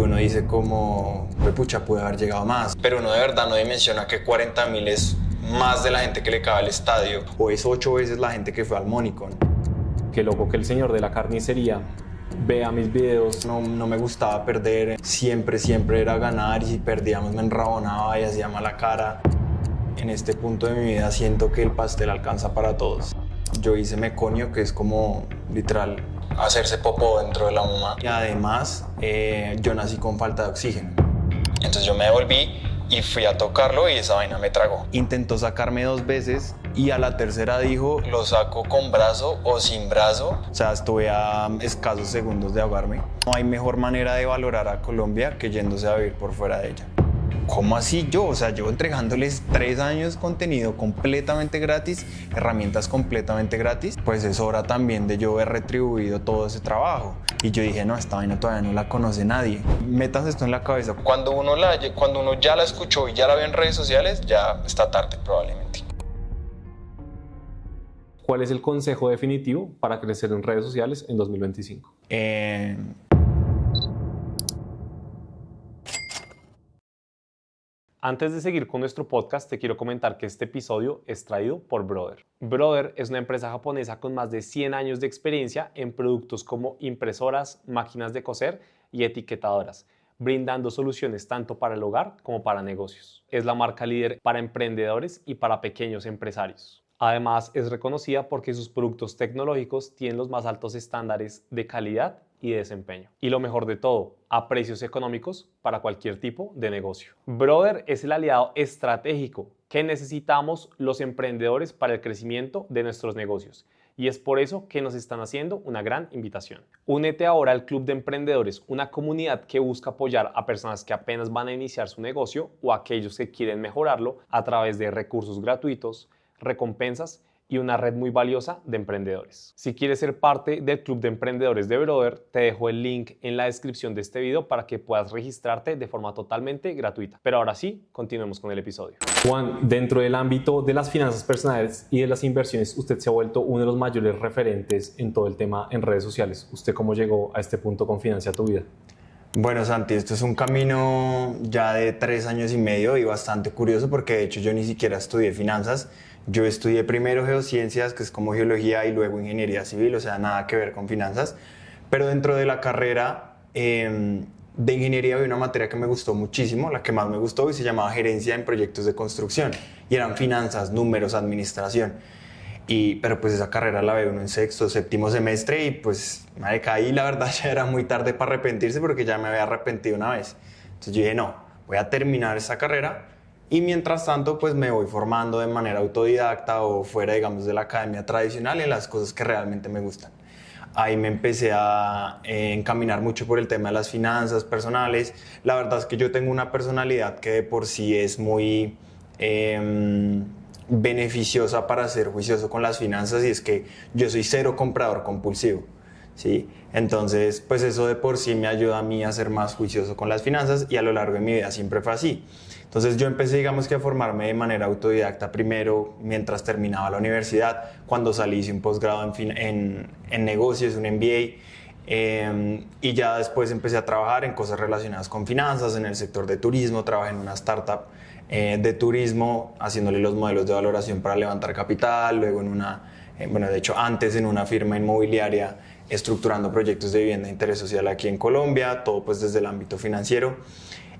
uno dice como, pucha, pude haber llegado más. Pero uno de verdad no dimensiona que 40.000 es más de la gente que le cabe al estadio, o es 8 veces la gente que fue al Monicon. Qué loco que el señor de la carnicería vea mis videos. No me gustaba perder, siempre era ganar, y si perdíamos me enrabonaba y hacía mala cara. En este punto de mi vida siento que el pastel alcanza para todos. Yo hice meconio, que es como literal hacerse popó dentro de la mamá. Y además yo nací con falta de oxígeno. Entonces yo me devolví y fui a tocarlo y esa vaina me tragó. Intentó sacarme 2 veces y a la tercera dijo, lo saco con brazo o sin brazo. O sea, estuve a escasos segundos de ahogarme. No hay mejor manera de valorar a Colombia que yéndose a vivir por fuera de ella. ¿Cómo así yo? O sea, llevo entregándoles 3 años contenido completamente gratis, herramientas completamente gratis. Pues es hora también de yo haber retribuido todo ese trabajo. Y yo dije, no, esta vaina todavía no la conoce nadie. Metas esto en la cabeza. Cuando uno ya la escuchó y ya la ve en redes sociales, ya está tarde probablemente. ¿Cuál es el consejo definitivo para crecer en redes sociales en 2025? Antes de seguir con nuestro podcast, te quiero comentar que este episodio es traído por Brother. Brother es una empresa japonesa con más de 100 años de experiencia en productos como impresoras, máquinas de coser y etiquetadoras, brindando soluciones tanto para el hogar como para negocios. Es la marca líder para emprendedores y para pequeños empresarios. Además, es reconocida porque sus productos tecnológicos tienen los más altos estándares de calidad y desempeño. Y lo mejor de todo, a precios económicos para cualquier tipo de negocio. Brother es el aliado estratégico que necesitamos los emprendedores para el crecimiento de nuestros negocios. Y es por eso que nos están haciendo una gran invitación. Únete ahora al Club de Emprendedores, una comunidad que busca apoyar a personas que apenas van a iniciar su negocio o a aquellos que quieren mejorarlo a través de recursos gratuitos, recompensas y una red muy valiosa de emprendedores. Si quieres ser parte del Club de Emprendedores de Brother, te dejo el link en la descripción de este video para que puedas registrarte de forma totalmente gratuita. Pero ahora sí, continuemos con el episodio. Juan, dentro del ámbito de las finanzas personales y de las inversiones, usted se ha vuelto uno de los mayores referentes en todo el tema en redes sociales. ¿Usted cómo llegó a este punto con Financia Tu Vida? Bueno, Santi, esto es un camino ya de 3 años y medio y bastante curioso porque de hecho yo ni siquiera estudié finanzas. Yo estudié primero geociencias, que es como geología, y luego ingeniería civil, o sea, nada que ver con finanzas. Pero dentro de la carrera de ingeniería había una materia que me gustó muchísimo, la que más me gustó, y se llamaba gerencia en proyectos de construcción. Y eran finanzas, números, administración. Pero pues esa carrera la ve uno en sexto, séptimo semestre y pues me caí, la verdad ya era muy tarde para arrepentirse porque ya me había arrepentido una vez. Entonces yo dije, no, voy a terminar esa carrera y mientras tanto pues me voy formando de manera autodidacta o fuera, digamos, de la academia tradicional en las cosas que realmente me gustan. Ahí me empecé a encaminar mucho por el tema de las finanzas personales. La verdad es que yo tengo una personalidad que de por sí es muy beneficiosa para ser juicioso con las finanzas, y es que yo soy cero comprador compulsivo, ¿sí? Entonces, pues eso de por sí me ayuda a mí a ser más juicioso con las finanzas y a lo largo de mi vida siempre fue así. Entonces yo empecé, digamos, que a formarme de manera autodidacta primero mientras terminaba la universidad. Cuando salí hice un posgrado en negocios, un MBA, y ya después empecé a trabajar en cosas relacionadas con finanzas, en el sector de turismo. Trabajé en una startup de turismo, haciéndole los modelos de valoración para levantar capital, luego de hecho antes en una firma inmobiliaria estructurando proyectos de vivienda de interés social aquí en Colombia, todo pues desde el ámbito financiero.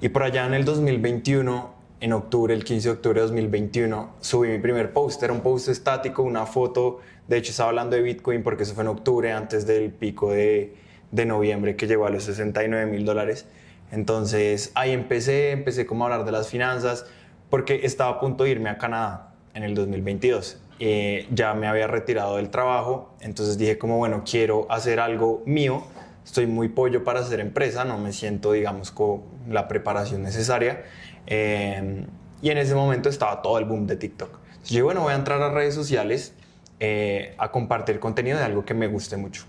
Y por allá en el 2021, en octubre, el 15 de octubre de 2021, subí mi primer post, era un post estático, una foto, de hecho estaba hablando de Bitcoin porque eso fue en octubre, antes del pico de noviembre que llegó a los $69,000. Entonces ahí empecé como a hablar de las finanzas porque estaba a punto de irme a Canadá en el 2022. Ya me había retirado del trabajo, entonces dije como bueno, quiero hacer algo mío. Estoy muy pollo para hacer empresa, no me siento, digamos, con la preparación necesaria. Y en ese momento estaba todo el boom de TikTok. Entonces yo, bueno, voy a entrar a redes sociales a compartir contenido de algo que me guste mucho.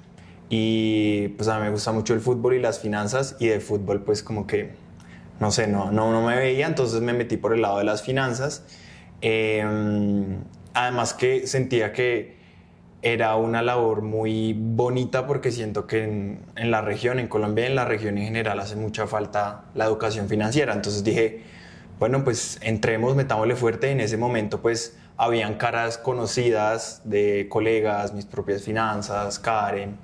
Y pues a mí me gusta mucho el fútbol y las finanzas, y de fútbol pues como que, no sé, no me veía, entonces me metí por el lado de las finanzas. Además que sentía que era una labor muy bonita porque siento que en la región, en Colombia y en la región en general hace mucha falta la educación financiera. Entonces dije, bueno, pues entremos, metámosle fuerte. En ese momento pues habían caras conocidas de colegas, mis propias finanzas, Karen,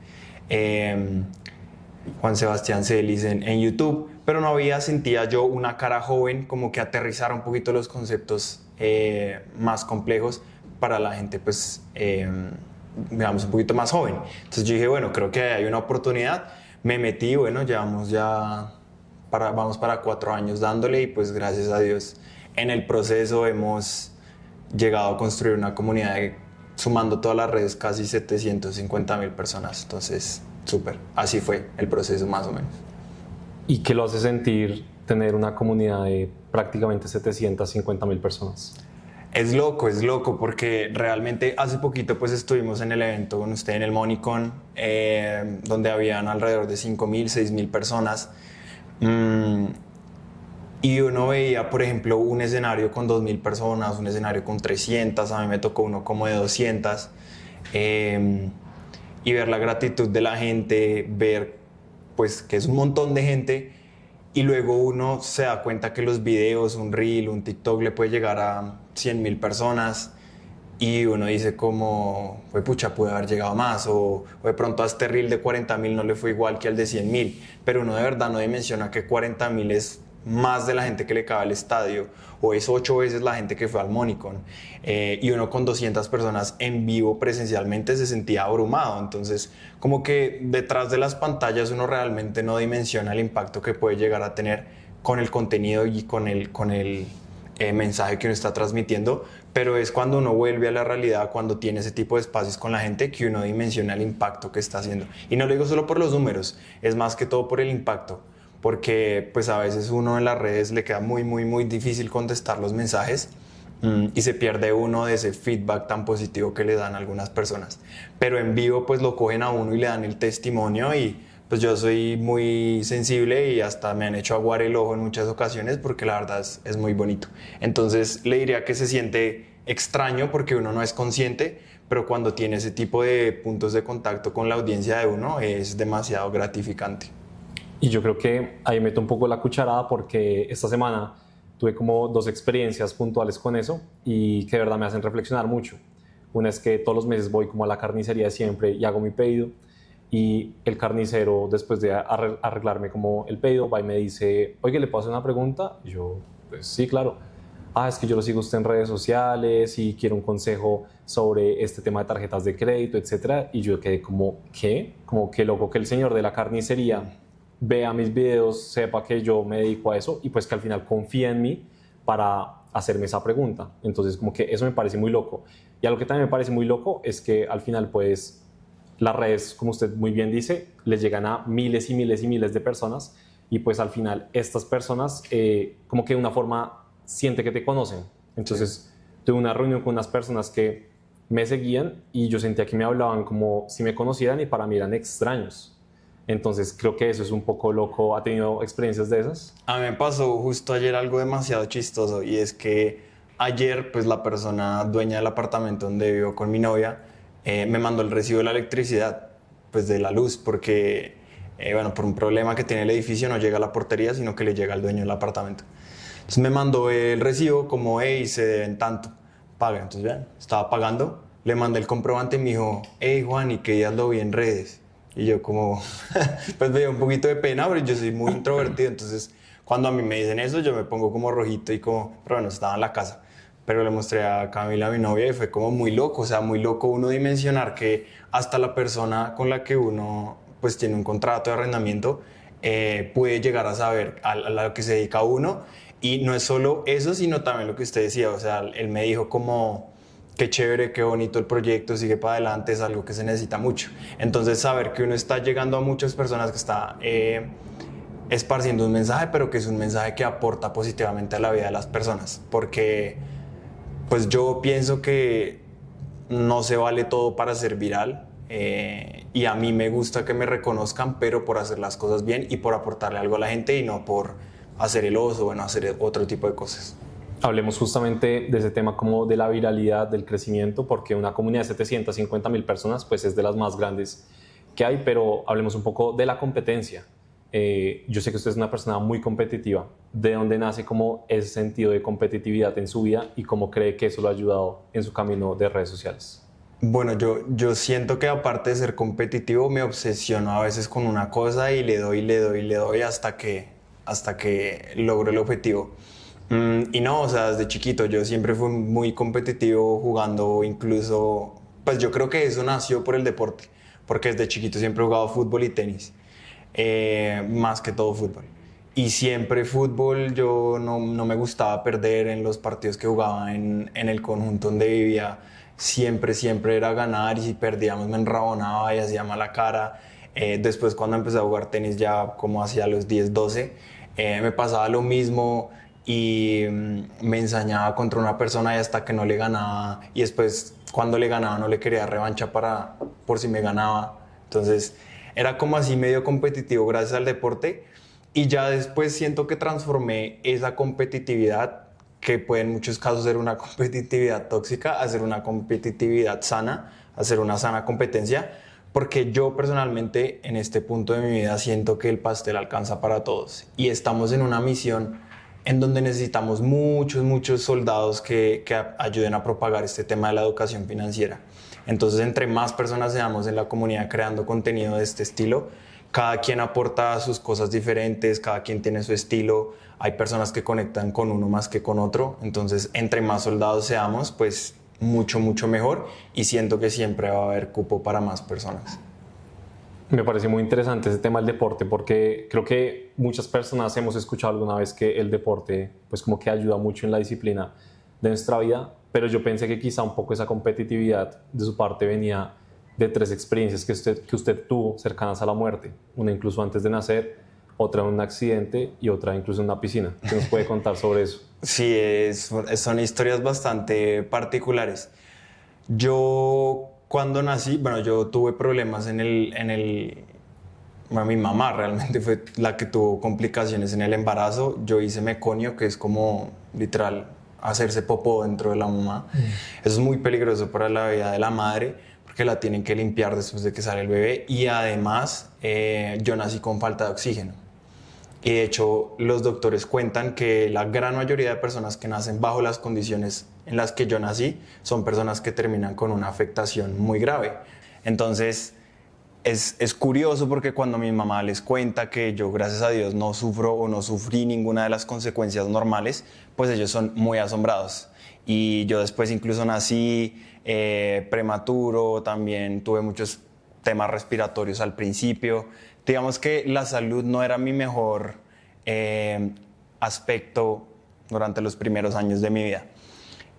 Juan Sebastián Celis en YouTube, pero no había, sentía yo una cara joven como que aterrizara un poquito los conceptos más complejos para la gente pues digamos un poquito más joven. Entonces yo dije, bueno, creo que hay una oportunidad, me metí, bueno, llevamos ya vamos para 4 años dándole y pues gracias a Dios en el proceso hemos llegado a construir una comunidad sumando todas las redes casi 750,000 personas, entonces súper, así fue el proceso más o menos. ¿Y qué lo hace sentir tener una comunidad de prácticamente 750,000 personas? Es loco, porque realmente hace poquito pues estuvimos en el evento con usted en el MoneyCon, donde habían alrededor de 5,000, 6,000 personas. Y uno veía, por ejemplo, un escenario con 2,000 personas, un escenario con 300, a mí me tocó uno como de 200. Y ver la gratitud de la gente, ver pues que es un montón de gente y luego uno se da cuenta que los videos, un reel, un TikTok le puede llegar a 100,000 personas y uno dice como, pues pucha, puede haber llegado más o de pronto a este reel de 40,000 no le fue igual que al de 100,000, pero uno de verdad no dimensiona que 40,000 es más de la gente que le cabe al estadio o es 8 veces la gente que fue al MoneyCon y uno con 200 personas en vivo presencialmente se sentía abrumado. Entonces como que detrás de las pantallas uno realmente no dimensiona el impacto que puede llegar a tener con el contenido y con el mensaje que uno está transmitiendo, pero es cuando uno vuelve a la realidad, cuando tiene ese tipo de espacios con la gente, que uno dimensiona el impacto que está haciendo. Y no lo digo solo por los números, es más que todo por el impacto, porque pues a veces uno en las redes le queda muy difícil contestar los mensajes y se pierde uno de ese feedback tan positivo que le dan algunas personas. Pero en vivo pues lo cogen a uno y le dan el testimonio y pues yo soy muy sensible y hasta me han hecho aguar el ojo en muchas ocasiones porque la verdad es muy bonito. Entonces le diría que se siente extraño porque uno no es consciente, pero cuando tiene ese tipo de puntos de contacto con la audiencia de uno es demasiado gratificante. Y yo creo que ahí meto un poco la cucharada porque esta semana tuve como 2 experiencias puntuales con eso y que de verdad me hacen reflexionar mucho. Una es que todos los meses voy como a la carnicería siempre y hago mi pedido y el carnicero, después de arreglarme como el pedido, va y me dice, oye, ¿le puedo hacer una pregunta? Y yo, pues sí, claro. Es que yo lo sigo a usted en redes sociales y quiero un consejo sobre este tema de tarjetas de crédito, etcétera. Y yo quedé como, ¿qué? Como que loco que el señor de la carnicería vea mis videos, sepa que yo me dedico a eso y pues que al final confía en mí para hacerme esa pregunta. Entonces como que eso me parece muy loco. Y algo que también me parece muy loco es que al final pues las redes, como usted muy bien dice, les llegan a miles y miles y miles de personas y pues al final estas personas como que de una forma siente que te conocen. Entonces tuve una reunión con unas personas que me seguían y yo sentía que me hablaban como si me conocieran y para mí eran extraños. Entonces creo que eso es un poco loco. ¿Ha tenido experiencias de esas? A mí me pasó justo ayer algo demasiado chistoso y es que ayer pues la persona dueña del apartamento donde vivo con mi novia me mandó el recibo de la electricidad, pues de la luz, porque bueno, por un problema que tiene el edificio no llega a la portería sino que le llega al dueño del apartamento. Entonces me mandó el recibo como, hey, se deben tanto, paga. Entonces vean, estaba pagando, le mandé el comprobante y me dijo, hey Juan, ¿y qué días lo vi en redes? Y yo como, pues me dio un poquito de pena, pero yo soy muy introvertido, entonces cuando a mí me dicen eso yo me pongo como rojito y como, pero bueno, estaba en la casa. Pero le mostré a Camila, a mi novia, y fue como muy loco, o sea, muy loco uno dimensionar que hasta la persona con la que uno pues tiene un contrato de arrendamiento puede llegar a saber a lo que se dedica uno. Y no es solo eso, sino también lo que usted decía, o sea, él me dijo como, qué chévere, qué bonito el proyecto, sigue para adelante, es algo que se necesita mucho. Entonces saber que uno está llegando a muchas personas, que está esparciendo un mensaje, pero que es un mensaje que aporta positivamente a la vida de las personas, porque pues yo pienso que no se vale todo para ser viral y a mí me gusta que me reconozcan, pero por hacer las cosas bien y por aportarle algo a la gente y no por hacer el oso, bueno, hacer otro tipo de cosas. Hablemos justamente de ese tema como de la viralidad, del crecimiento, porque una comunidad de 750.000 personas pues es de las más grandes que hay, pero hablemos un poco de la competencia. Yo sé que usted es una persona muy competitiva. ¿De dónde nace como ese sentido de competitividad en su vida y cómo cree que eso lo ha ayudado en su camino de redes sociales? Bueno, yo siento que aparte de ser competitivo, me obsesiono a veces con una cosa y le doy hasta que logro el objetivo. Y no, o sea, desde chiquito yo siempre fui muy competitivo jugando, incluso, pues yo creo que eso nació por el deporte, porque desde chiquito siempre he jugado fútbol y tenis, más que todo fútbol. Y siempre fútbol, yo no me gustaba perder en los partidos que jugaba en el conjunto donde vivía. Siempre era ganar y si perdíamos me enrabonaba y hacía mala cara. Después cuando empecé a jugar tenis ya como hacia los 10, 12, me pasaba lo mismo y me ensañaba contra una persona y hasta que no le ganaba y después cuando le ganaba no le quería revancha por si me ganaba. Entonces era como así medio competitivo gracias al deporte y ya después siento que transformé esa competitividad, que puede en muchos casos ser una competitividad tóxica, a ser una competitividad sana, a ser una sana competencia, porque yo personalmente en este punto de mi vida siento que el pastel alcanza para todos y estamos en una misión en donde necesitamos muchos soldados que ayuden a propagar este tema de la educación financiera. Entonces, entre más personas seamos en la comunidad creando contenido de este estilo, cada quien aporta sus cosas diferentes, cada quien tiene su estilo, hay personas que conectan con uno más que con otro, entonces entre más soldados seamos, pues mucho mejor y siento que siempre va a haber cupo para más personas. Me parece muy interesante ese tema del deporte porque creo que muchas personas hemos escuchado alguna vez que el deporte pues como que ayuda mucho en la disciplina de nuestra vida, pero yo pensé que quizá un poco esa competitividad de su parte venía de 3 experiencias que usted tuvo cercanas a la muerte, una incluso antes de nacer, otra en un accidente y otra incluso en una piscina. ¿Qué nos puede contar sobre eso? Sí, son historias bastante particulares. Yo cuando nací, bueno, yo tuve problemas bueno, mi mamá realmente fue la que tuvo complicaciones en el embarazo. Yo hice meconio, que es como literal hacerse popó dentro de la mamá. Eso es muy peligroso para la vida de la madre porque la tienen que limpiar después de que sale el bebé y además yo nací con falta de oxígeno. Y de hecho, los doctores cuentan que la gran mayoría de personas que nacen bajo las condiciones en las que yo nací son personas que terminan con una afectación muy grave. Entonces, es curioso porque cuando mi mamá les cuenta que yo, gracias a Dios, no sufro o no sufrí ninguna de las consecuencias normales, pues ellos son muy asombrados. Y yo después incluso nací prematuro, también tuve muchos temas respiratorios al principio. Digamos que la salud no era mi mejor aspecto durante los primeros años de mi vida.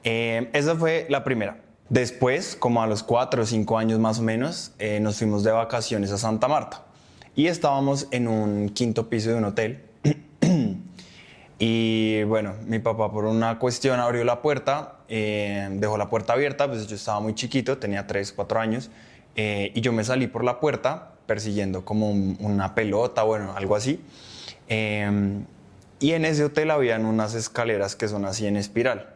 Esa fue la primera. Después, como a los 4 o 5 años más o menos, nos fuimos de vacaciones a Santa Marta y estábamos en un 5º piso de un hotel. Y bueno, mi papá por una cuestión abrió la puerta, dejó la puerta abierta, pues yo estaba muy chiquito, tenía 3, 4 años, y yo me salí por la puerta persiguiendo como una pelota, bueno, algo así. Y en ese hotel habían unas escaleras que son así en espiral.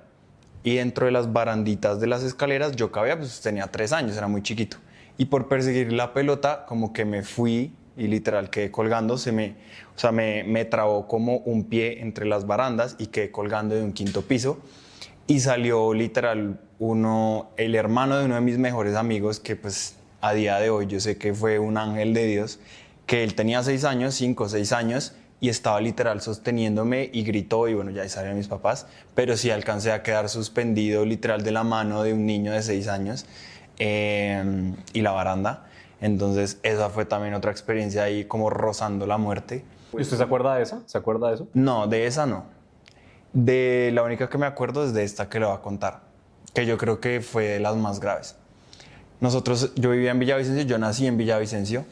Y dentro de las baranditas de las escaleras yo cabía, pues tenía 3 años, era muy chiquito. Y por perseguir la pelota, como que me fui y literal quedé colgando, me trabó como un pie entre las barandas y quedé colgando de un 5º piso. Y salió literal el hermano de uno de mis mejores amigos, que pues a día de hoy yo sé que fue un ángel de Dios, que él tenía 6 años, 5 o 6 años, y estaba literal sosteniéndome y gritó, y bueno, ya ahí salieron mis papás, pero sí alcancé a quedar suspendido literal de la mano de un niño de 6 años y la baranda. Entonces esa fue también otra experiencia ahí como rozando la muerte. ¿Y usted se acuerda de esa? ¿Se acuerda de eso? No, de esa no. De la única que me acuerdo es de esta que le voy a contar, que yo creo que fue de las más graves. Yo vivía en Villavicencio, yo nací en Villavicencio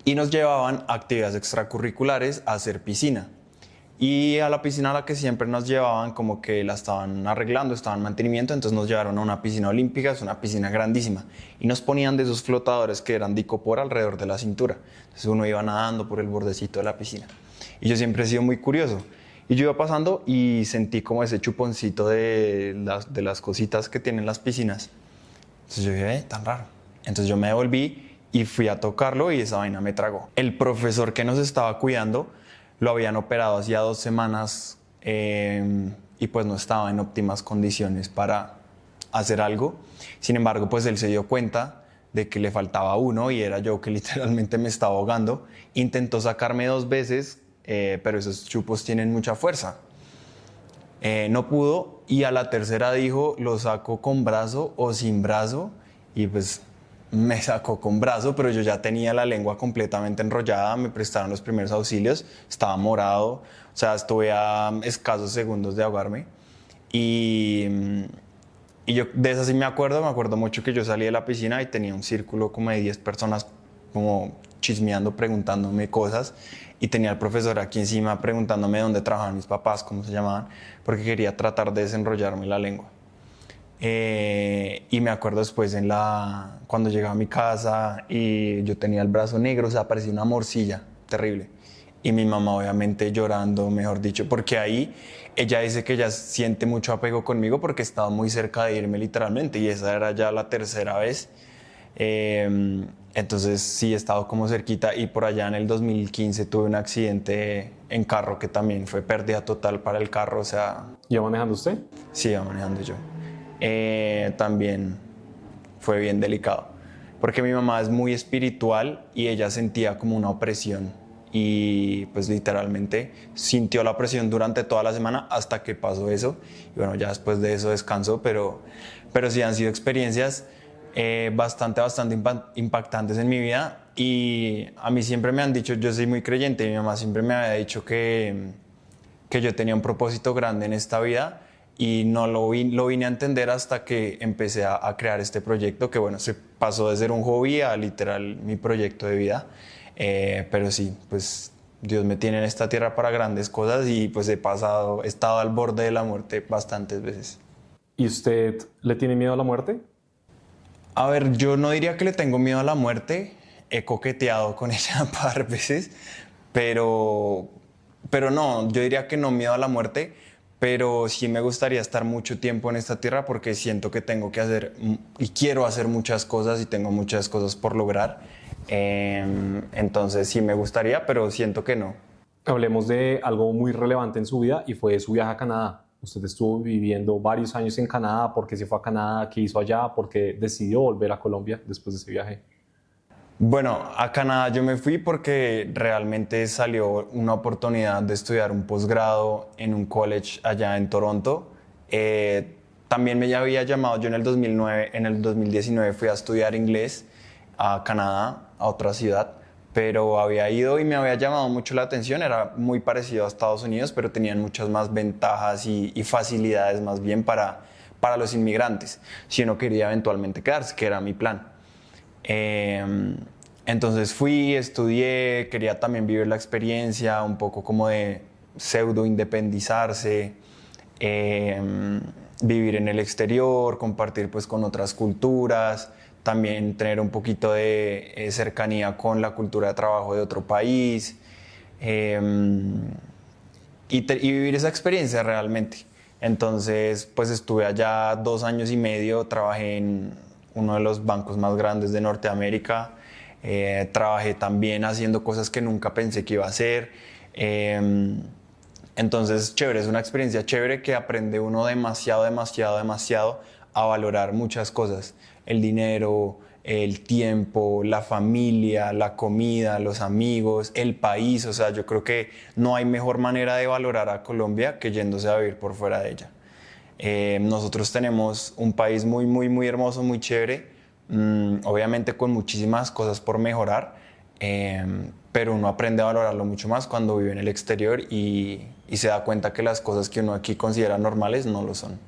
y nos llevaban a actividades extracurriculares a hacer piscina. Y a la piscina a la que siempre nos llevaban como que la estaban arreglando, estaban en mantenimiento, entonces nos llevaron a una piscina olímpica, es una piscina grandísima, y nos ponían de esos flotadores que eran de icopor alrededor de la cintura. Entonces uno iba nadando por el bordecito de la piscina. Y yo siempre he sido muy curioso Y yo iba pasando y sentí como ese chuponcito de las cositas que tienen las piscinas. Entonces yo dije, tan raro. Entonces yo me devolví y fui a tocarlo y esa vaina me tragó. El profesor que nos estaba cuidando lo habían operado hacía 2 semanas y pues no estaba en óptimas condiciones para hacer algo. Sin embargo, pues él se dio cuenta de que le faltaba uno y era yo que literalmente me estaba ahogando. Intentó sacarme 2 veces, pero esos chupos tienen mucha fuerza. No pudo y a la tercera dijo, lo saco con brazo o sin brazo, y pues me sacó con brazo, pero yo ya tenía la lengua completamente enrollada, me prestaron los primeros auxilios, estaba morado, o sea, estuve a escasos segundos de ahogarme y yo de eso sí me acuerdo mucho que yo salí de la piscina y tenía un círculo como de 10 personas como chismeando, preguntándome cosas, y tenía al profesor aquí encima preguntándome dónde trabajaban mis papás, cómo se llamaban, porque quería tratar de desenrollarme la lengua. Y me acuerdo después cuando llegaba a mi casa y yo tenía el brazo negro, o sea, parecía una morcilla terrible. Y mi mamá obviamente llorando, mejor dicho, porque ahí ella dice que ella siente mucho apego conmigo porque estaba muy cerca de irme literalmente y esa era ya la tercera vez. Entonces sí he estado como cerquita y por allá en el 2015 tuve un accidente en carro que también fue pérdida total para el carro, o sea... ¿Iba manejando usted? Sí, iba manejando yo. También fue bien delicado porque mi mamá es muy espiritual y ella sentía como una opresión y pues literalmente sintió la presión durante toda la semana hasta que pasó eso y bueno, ya después de eso descansó, pero sí han sido experiencias bastante impactantes en mi vida y a mí siempre me han dicho, yo soy muy creyente, mi mamá siempre me había dicho que yo tenía un propósito grande en esta vida y no lo vine a entender hasta que empecé a crear este proyecto que bueno, se pasó de ser un hobby a literal mi proyecto de vida, pero sí, pues Dios me tiene en esta tierra para grandes cosas y pues he estado al borde de la muerte bastantes veces. ¿Y usted le tiene miedo a la muerte? A ver, yo no diría que le tengo miedo a la muerte, he coqueteado con ella un par de veces, pero no, yo diría que no miedo a la muerte, pero sí me gustaría estar mucho tiempo en esta tierra porque siento que tengo que hacer y quiero hacer muchas cosas y tengo muchas cosas por lograr. Entonces sí me gustaría, pero siento que no. Hablemos de algo muy relevante en su vida y fue su viaje a Canadá. Usted estuvo viviendo varios años en Canadá. ¿Por qué se fue a Canadá? ¿Qué hizo allá? ¿Por qué decidió volver a Colombia después de ese viaje? Bueno, a Canadá yo me fui porque realmente salió una oportunidad de estudiar un posgrado en un college allá en Toronto. También me había llamado, yo en el 2009, en el 2019 fui a estudiar inglés a Canadá, a otra ciudad, pero había ido y me había llamado mucho la atención, era muy parecido a Estados Unidos, pero tenían muchas más ventajas y facilidades más bien para los inmigrantes, si uno quería eventualmente quedarse, que era mi plan. Entonces fui, estudié, quería también vivir la experiencia, un poco como de pseudo independizarse, vivir en el exterior, compartir pues con otras culturas, también tener un poquito de cercanía con la cultura de trabajo de otro país y vivir esa experiencia realmente. Entonces pues estuve allá 2 años y medio, trabajé en uno de los bancos más grandes de Norteamérica, trabajé también haciendo cosas que nunca pensé que iba a hacer. Entonces, chévere, es una experiencia chévere que aprende uno demasiado a valorar muchas cosas. El dinero, el tiempo, la familia, la comida, los amigos, el país. O sea, yo creo que no hay mejor manera de valorar a Colombia que yéndose a vivir por fuera de ella. Nosotros tenemos un país muy hermoso, muy chévere, obviamente con muchísimas cosas por mejorar, pero uno aprende a valorarlo mucho más cuando vive en el exterior y se da cuenta que las cosas que uno aquí considera normales no lo son.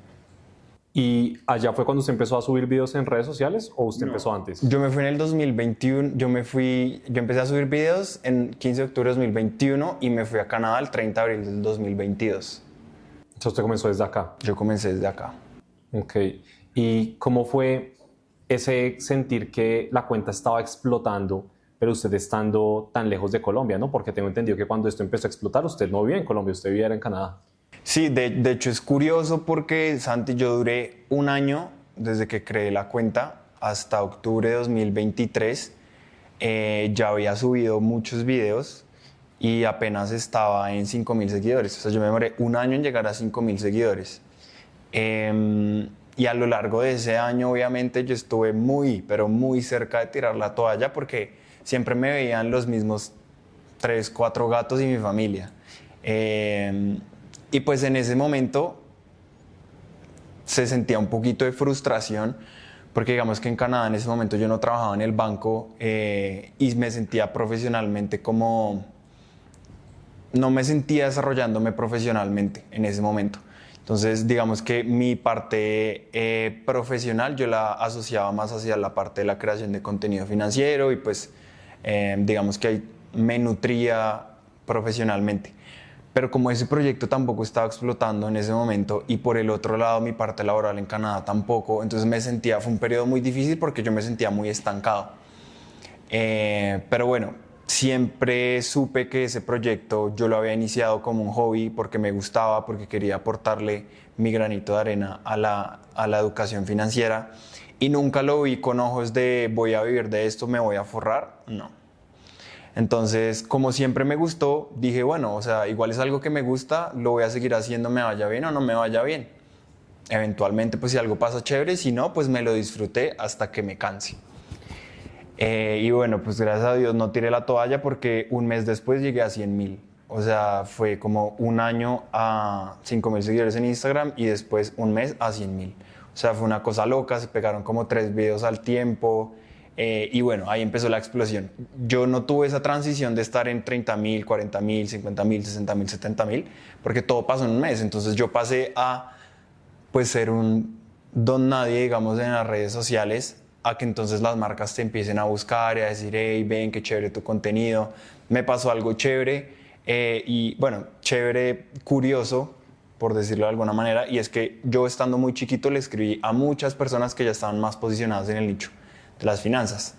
¿Y allá fue cuando usted empezó a subir videos en redes sociales o usted empezó antes? Yo me fui en el 2021, yo empecé a subir videos en 15 de octubre de 2021 y me fui a Canadá el 30 de abril del 2022. Entonces usted comenzó desde acá. Yo comencé desde acá. Ok. ¿Y cómo fue ese sentir que la cuenta estaba explotando pero usted estando tan lejos de Colombia, ¿no? Porque tengo entendido que cuando esto empezó a explotar, usted no vivía en Colombia, usted vivía en Canadá. Sí, de hecho es curioso porque, Santi, yo duré un año desde que creé la cuenta hasta octubre de 2023. Ya había subido muchos videos y apenas estaba en 5.000 seguidores. O sea, yo me demoré un año en llegar a 5.000 seguidores. Y a lo largo de ese año, obviamente, yo estuve muy, pero muy cerca de tirar la toalla porque siempre me veían los mismos 3, 4 gatos y mi familia. Y pues en ese momento se sentía un poquito de frustración porque digamos que en Canadá en ese momento yo no trabajaba en el banco y me sentía profesionalmente como... No me sentía desarrollándome profesionalmente en ese momento. Entonces, digamos que mi parte profesional yo la asociaba más hacia la parte de la creación de contenido financiero y pues digamos que ahí me nutría profesionalmente. Pero como ese proyecto tampoco estaba explotando en ese momento y por el otro lado mi parte laboral en Canadá tampoco, entonces fue un periodo muy difícil porque yo me sentía muy estancado. Pero bueno, siempre supe que ese proyecto yo lo había iniciado como un hobby porque me gustaba, porque quería aportarle mi granito de arena a la educación financiera y nunca lo vi con ojos de voy a vivir de esto, me voy a forrar, no. Entonces, como siempre me gustó, dije, bueno, o sea, igual es algo que me gusta, lo voy a seguir haciendo, me vaya bien o no me vaya bien. Eventualmente, pues si algo pasa chévere, si no, pues me lo disfruté hasta que me canse. Y bueno, pues gracias a Dios no tiré la toalla porque un mes después llegué a 100.000. O sea, fue como un año a 5.000 seguidores en Instagram y después un mes a 100.000. O sea, fue una cosa loca, se pegaron como 3 videos al tiempo. Y bueno, ahí empezó la explosión. Yo no tuve esa transición de estar en 30.000, 40.000, 50.000, 60.000, 70.000, porque todo pasó en un mes. Entonces yo pasé a pues ser un don nadie, digamos, en las redes sociales, a que entonces las marcas te empiecen a buscar y a decir, hey, ven, qué chévere tu contenido. Me pasó algo chévere y bueno, chévere, curioso, por decirlo de alguna manera, y es que yo estando muy chiquito le escribí a muchas personas que ya estaban más posicionadas en el nicho de las finanzas.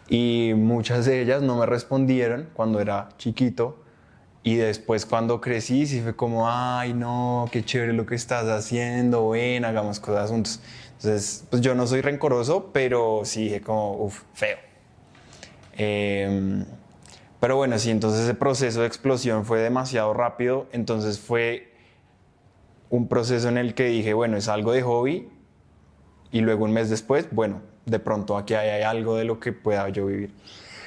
Y muchas de ellas no me respondieron cuando era chiquito. Y después cuando crecí sí fue como, ay no, qué chévere lo que estás haciendo, ven, hagamos cosas juntos. Entonces, pues yo no soy rencoroso, pero sí dije como, uff, feo. Pero bueno, sí, entonces ese proceso de explosión fue demasiado rápido. Entonces fue un proceso en el que dije, bueno, es algo de hobby. Y luego un mes después, bueno, de pronto aquí hay algo de lo que pueda yo vivir.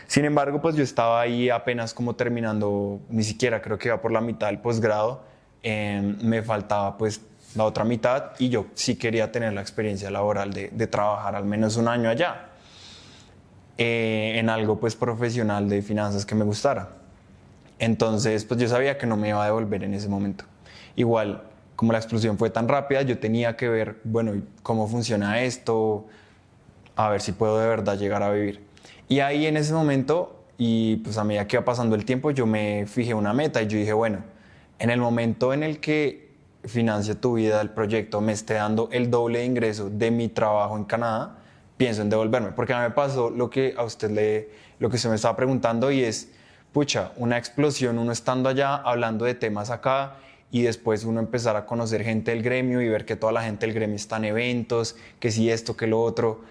Sin embargo, pues yo estaba ahí apenas como terminando, ni siquiera creo que iba por la mitad del posgrado, me faltaba pues la otra mitad y yo sí quería tener la experiencia laboral de trabajar al menos un año allá, en algo pues profesional de finanzas que me gustara. Entonces, pues yo sabía que no me iba a devolver en ese momento. Igual, como la explosión fue tan rápida, yo tenía que ver, bueno, cómo funciona esto, a ver si puedo de verdad llegar a vivir. Y ahí en ese momento, y pues a medida que iba pasando el tiempo, yo me fijé una meta y yo dije, bueno, en el momento en el que Financia tu Vida, el proyecto, me esté dando el doble de ingreso de mi trabajo en Canadá, pienso en devolverme. Porque a mí me pasó lo que lo que usted me estaba preguntando y es, pucha, una explosión, uno estando allá hablando de temas acá y después uno empezar a conocer gente del gremio y ver que toda la gente del gremio está en eventos, que si esto, que lo otro,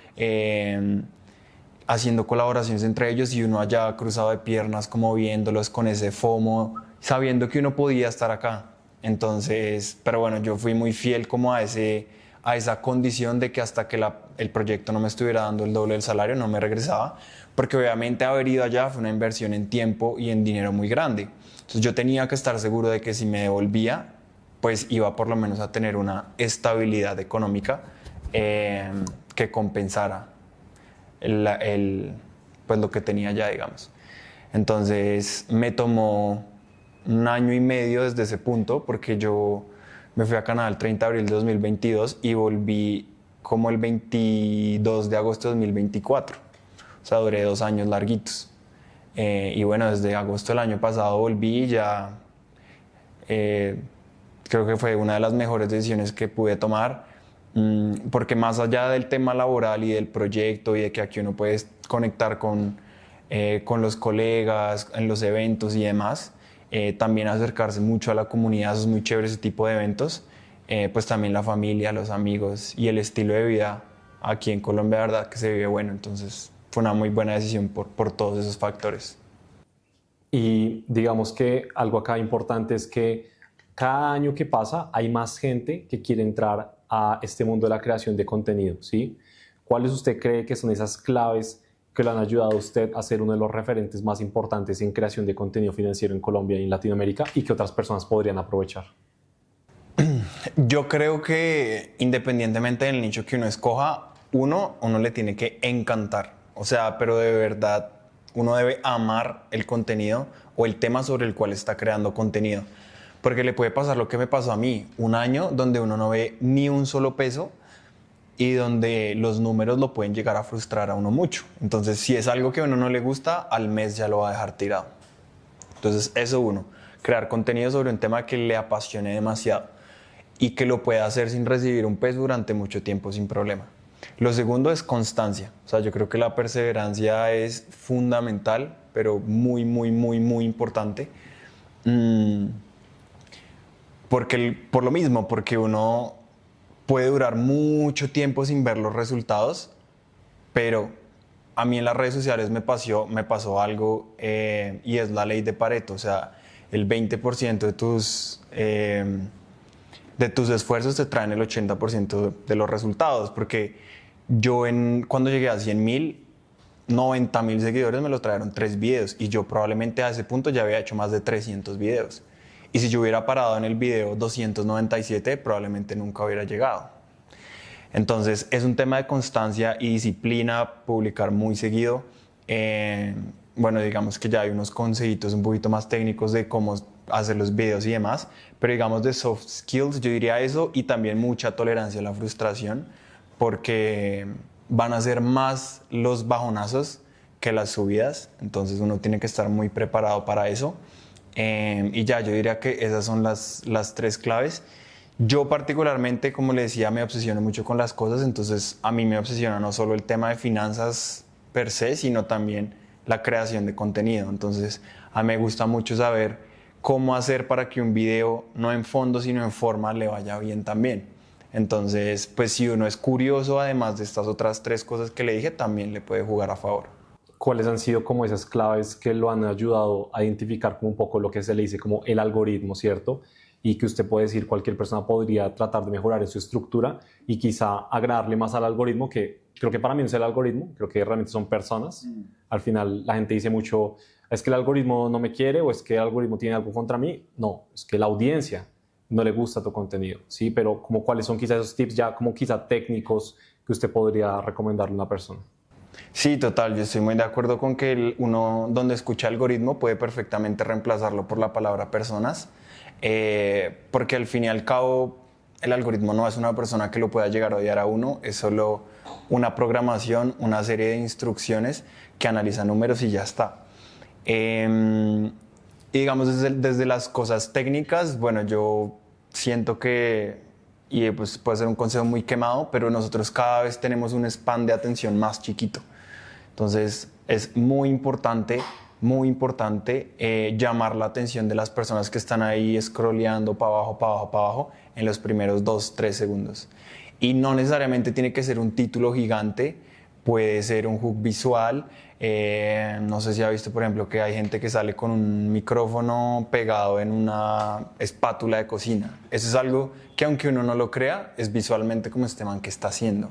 haciendo colaboraciones entre ellos y uno allá cruzado de piernas como viéndolos con ese FOMO, sabiendo que uno podía estar acá. Entonces, pero bueno, yo fui muy fiel como a esa condición de que hasta que el proyecto no me estuviera dando el doble del salario no me regresaba, porque obviamente haber ido allá fue una inversión en tiempo y en dinero muy grande. Entonces yo tenía que estar seguro de que si me devolvía, pues iba por lo menos a tener una estabilidad económica que compensara pues lo que tenía ya, digamos. Entonces me tomó un año y medio desde ese punto, porque yo me fui a Canadá el 30 de abril de 2022 y volví como el 22 de agosto de 2024. O sea, duré 2 años larguitos. Y bueno, desde agosto del año pasado volví y ya creo que fue una de las mejores decisiones que pude tomar. Porque más allá del tema laboral y del proyecto y de que aquí uno puede conectar con con los colegas, en los eventos y demás. También acercarse mucho a la comunidad, eso es muy chévere ese tipo de eventos. Pues también la familia, los amigos y el estilo de vida aquí en Colombia, la verdad que se vive bueno, entonces fue una muy buena decisión por todos esos factores. Y digamos que algo acá importante es que cada año que pasa hay más gente que quiere entrar a este mundo de la creación de contenido, ¿sí? ¿Cuáles usted cree que son esas claves que le han ayudado a usted a ser uno de los referentes más importantes en creación de contenido financiero en Colombia y en Latinoamérica y que otras personas podrían aprovechar? Yo creo que independientemente del nicho que uno escoja, uno le tiene que encantar. O sea, pero de verdad, uno debe amar el contenido o el tema sobre el cual está creando contenido. Porque le puede pasar lo que me pasó a mí, un año donde uno no ve ni un solo peso y donde los números lo pueden llegar a frustrar a uno mucho. Entonces, si es algo que a uno no le gusta, al mes ya lo va a dejar tirado. Entonces, eso uno, crear contenido sobre un tema que le apasione demasiado y que lo pueda hacer sin recibir un peso durante mucho tiempo sin problema. Lo segundo es constancia. O sea, yo creo que la perseverancia es fundamental, pero muy, muy, muy, muy importante. Por lo mismo, porque uno puede durar mucho tiempo sin ver los resultados, pero a mí en las redes sociales me pasó algo y es la ley de Pareto. O sea, el 20% de tus esfuerzos te traen el 80% de los resultados, porque cuando llegué a 100.000, 90.000 seguidores me lo trajeron 3 videos y yo probablemente a ese punto ya había hecho más de 300 videos. Y si yo hubiera parado en el video 297, probablemente nunca hubiera llegado. Entonces es un tema de constancia y disciplina, publicar muy seguido. Bueno, digamos que ya hay unos consejitos un poquito más técnicos de cómo hacer los videos y demás, pero digamos de soft skills yo diría eso, y también mucha tolerancia a la frustración, porque van a ser más los bajonazos que las subidas, entonces uno tiene que estar muy preparado para eso. Y ya, yo diría que esas son las 3 claves. Yo particularmente, como le decía, me obsesiono mucho con las cosas, entonces a mí me obsesiona no solo el tema de finanzas per se, sino también la creación de contenido. Entonces a mí me gusta mucho saber cómo hacer para que un video, no en fondo, sino en forma, le vaya bien también. Entonces, pues si uno es curioso, además de estas otras 3 cosas que le dije, también le puede jugar a favor. ¿Cuáles han sido como esas claves que lo han ayudado a identificar como un poco lo que se le dice como el algoritmo, ¿cierto? Y que usted puede decir cualquier persona podría tratar de mejorar en su estructura y quizá agradarle más al algoritmo, que creo que para mí no es el algoritmo, creo que realmente son personas. Al final la gente dice mucho, es que el algoritmo no me quiere o es que el algoritmo tiene algo contra mí. No, es que la audiencia no le gusta tu contenido, ¿sí? Pero como cuáles son quizás esos tips ya como quizá técnicos que usted podría recomendarle a una persona. Sí, total, yo estoy muy de acuerdo con que uno donde escucha algoritmo puede perfectamente reemplazarlo por la palabra personas, porque al fin y al cabo el algoritmo no es una persona que lo pueda llegar a odiar a uno, es solo una programación, una serie de instrucciones que analiza números y ya está. Y digamos desde las cosas técnicas, bueno, yo siento que, y pues puede ser un consejo muy quemado, pero nosotros cada vez tenemos un span de atención más chiquito. Entonces es muy importante llamar la atención de las personas que están ahí scrolleando para abajo, para abajo, para abajo en los primeros 2-3 segundos. Y no necesariamente tiene que ser un título gigante, puede ser un hook visual. No sé si ha visto, por ejemplo, que hay gente que sale con un micrófono pegado en una espátula de cocina. Eso es algo que, aunque uno no lo crea, es visualmente como este man que está haciendo.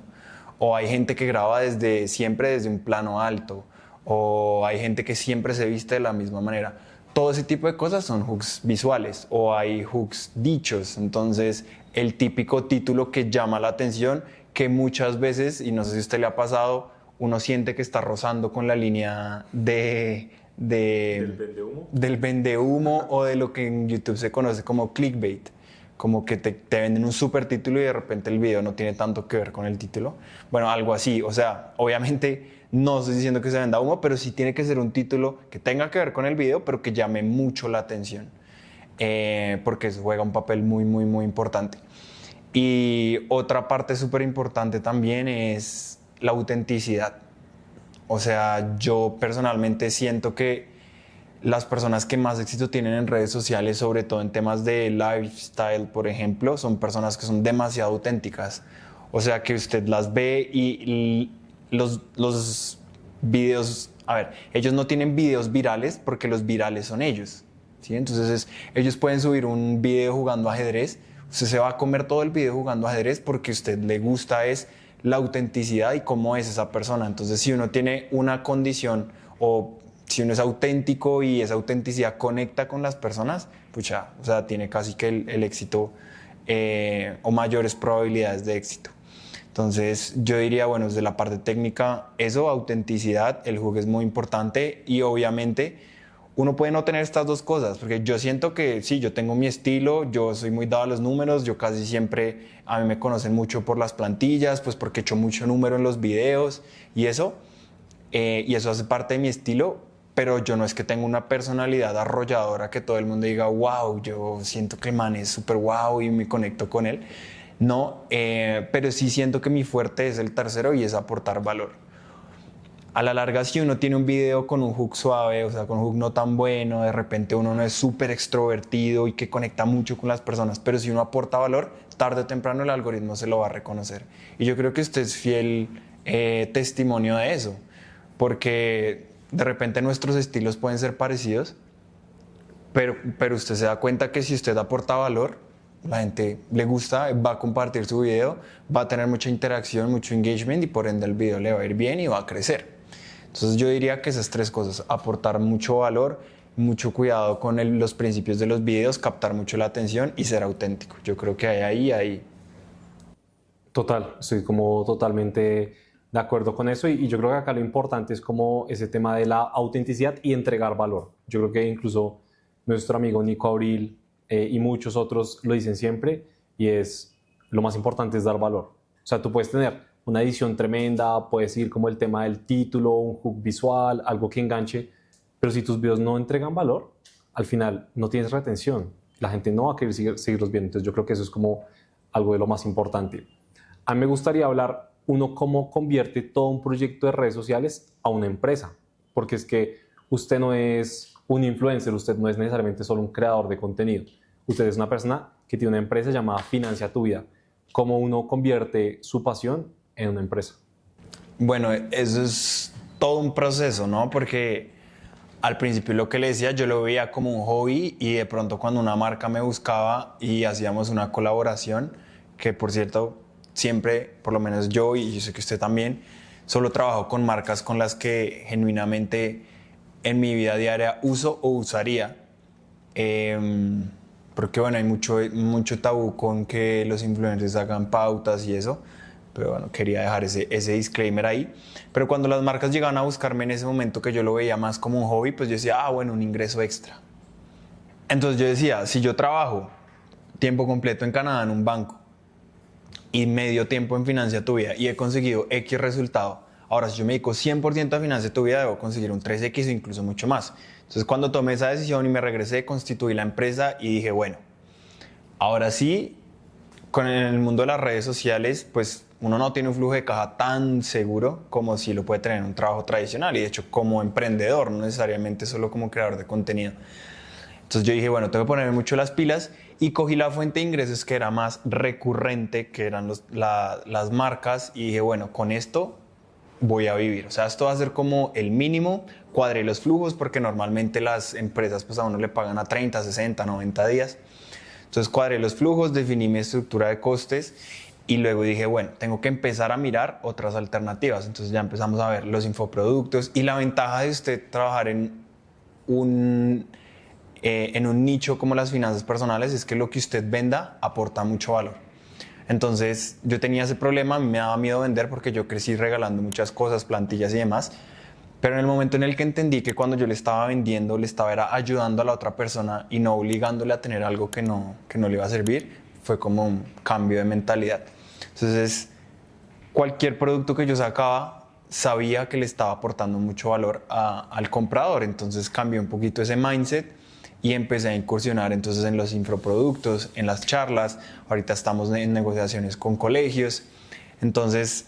O hay gente que graba siempre desde un plano alto, o hay gente que siempre se viste de la misma manera. Todo ese tipo de cosas son hooks visuales, o hay hooks dichos. Entonces, el típico título que llama la atención, que muchas veces, y no sé si a usted le ha pasado, uno siente que está rozando con la línea ¿Del vendehumo? del vendehumo o de lo que en YouTube se conoce como clickbait. Como que te venden un super título y de repente el video no tiene tanto que ver con el título. Bueno, algo así. O sea, obviamente no estoy diciendo que se venda humo, pero sí tiene que ser un título que tenga que ver con el video, pero que llame mucho la atención. Porque eso juega un papel muy, muy, muy importante. Y otra parte súper importante también es la autenticidad. O sea, yo personalmente siento que las personas que más éxito tienen en redes sociales, sobre todo en temas de lifestyle, por ejemplo, son personas que son demasiado auténticas. O sea, que usted las ve y los videos, a ver, ellos no tienen videos virales porque los virales son ellos, ¿sí? Entonces ellos pueden subir un video jugando ajedrez, usted se va a comer todo el video jugando ajedrez porque a usted le gusta es la autenticidad y cómo es esa persona. Entonces, si uno tiene una condición o si uno es auténtico y esa autenticidad conecta con las personas, pucha, o sea, tiene casi que el éxito o mayores probabilidades de éxito. Entonces, yo diría, bueno, desde la parte técnica, eso, autenticidad, el juego es muy importante y obviamente uno puede no tener estas dos cosas, porque yo siento que sí, yo tengo mi estilo, yo soy muy dado a los números, yo casi siempre, a mí me conocen mucho por las plantillas, pues porque he hecho mucho número en los videos y eso hace parte de mi estilo, pero yo no es que tenga una personalidad arrolladora que todo el mundo diga, wow, yo siento que el man es súper wow y me conecto con él. No, pero sí siento que mi fuerte es el tercero y es aportar valor. A la larga, si uno tiene un video con un hook suave, o sea, con un hook no tan bueno, de repente uno no es súper extrovertido y que conecta mucho con las personas, pero si uno aporta valor, tarde o temprano el algoritmo se lo va a reconocer. Y yo creo que usted es fiel testimonio de eso, porque de repente nuestros estilos pueden ser parecidos, pero usted se da cuenta que si usted aporta valor, la gente le gusta, va a compartir su video, va a tener mucha interacción, mucho engagement y por ende el video le va a ir bien y va a crecer. Entonces yo diría que esas tres cosas, aportar mucho valor, mucho cuidado con los principios de los videos, captar mucho la atención y ser auténtico. Yo creo que ahí. Total, estoy como totalmente de acuerdo con eso y yo creo que acá lo importante es como ese tema de la autenticidad y entregar valor. Yo creo que incluso nuestro amigo Nico Abril y muchos otros lo dicen siempre y es lo más importante es dar valor. O sea, tú puedes tener una edición tremenda, puedes ir como el tema del título, un hook visual, algo que enganche, pero si tus videos no entregan valor, al final no tienes retención. La gente no va a querer seguirlos viendo. Entonces yo creo que eso es como algo de lo más importante. A mí me gustaría hablar, uno, cómo convierte todo un proyecto de redes sociales a una empresa. Porque es que usted no es un influencer, usted no es necesariamente solo un creador de contenido. Usted es una persona que tiene una empresa llamada Financia Tu Vida. ¿Cómo uno convierte su pasión en una empresa? Bueno, eso es todo un proceso, ¿no? Porque al principio lo que le decía, yo lo veía como un hobby y de pronto cuando una marca me buscaba y hacíamos una colaboración, que por cierto, siempre, por lo menos yo y yo sé que usted también, solo trabajo con marcas con las que genuinamente en mi vida diaria uso o usaría. Porque bueno, hay mucho tabú con que los influencers hagan pautas y eso, pero bueno, quería dejar ese disclaimer ahí. Pero cuando las marcas llegaban a buscarme en ese momento que yo lo veía más como un hobby, pues yo decía, bueno, un ingreso extra. Entonces yo decía, si yo trabajo tiempo completo en Canadá en un banco y medio tiempo en Financia Tu Vida y he conseguido X resultado, ahora si yo me dedico 100% a Financia Tu Vida, debo conseguir un 3X o incluso mucho más. Entonces cuando tomé esa decisión y me regresé, constituí la empresa y dije, bueno, ahora sí, con el mundo de las redes sociales, pues uno no tiene un flujo de caja tan seguro como si lo puede tener en un trabajo tradicional y de hecho como emprendedor, no necesariamente solo como creador de contenido. Entonces yo dije, bueno, tengo que ponerme mucho las pilas y cogí la fuente de ingresos que era más recurrente, que eran las marcas y dije, bueno, con esto voy a vivir. O sea, esto va a ser como el mínimo, cuadré los flujos porque normalmente las empresas pues a uno le pagan a 30, 60, 90 días. Entonces cuadré los flujos, definí mi estructura de costes y luego dije, bueno, tengo que empezar a mirar otras alternativas. Entonces ya empezamos a ver los infoproductos y la ventaja de usted trabajar en un nicho como las finanzas personales es que lo que usted venda aporta mucho valor. Entonces yo tenía ese problema, me daba miedo vender porque yo crecí regalando muchas cosas, plantillas y demás, pero en el momento en el que entendí que cuando yo le estaba vendiendo, le estaba era ayudando a la otra persona y no obligándole a tener algo que no le iba a servir, fue como un cambio de mentalidad. Entonces cualquier producto que yo sacaba sabía que le estaba aportando mucho valor al comprador, entonces cambié un poquito ese mindset y empecé a incursionar entonces en los infoproductos, en las charlas. Ahorita estamos en negociaciones con colegios. Entonces,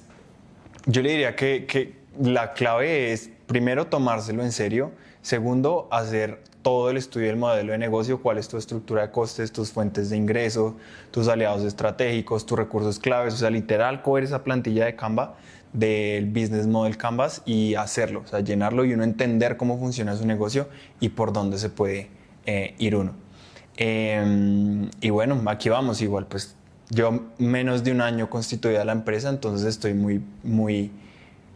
yo le diría que la clave es, primero, tomárselo en serio. Segundo, hacer todo el estudio del modelo de negocio, cuál es tu estructura de costes, tus fuentes de ingreso, tus aliados estratégicos, tus recursos claves. O sea, literal, coger esa plantilla de Canva, del Business Model Canvas y hacerlo. O sea, llenarlo y uno entender cómo funciona su negocio y por dónde se puede ir uno. Y bueno, aquí vamos. Igual, pues yo menos de un año constituida la empresa, entonces estoy muy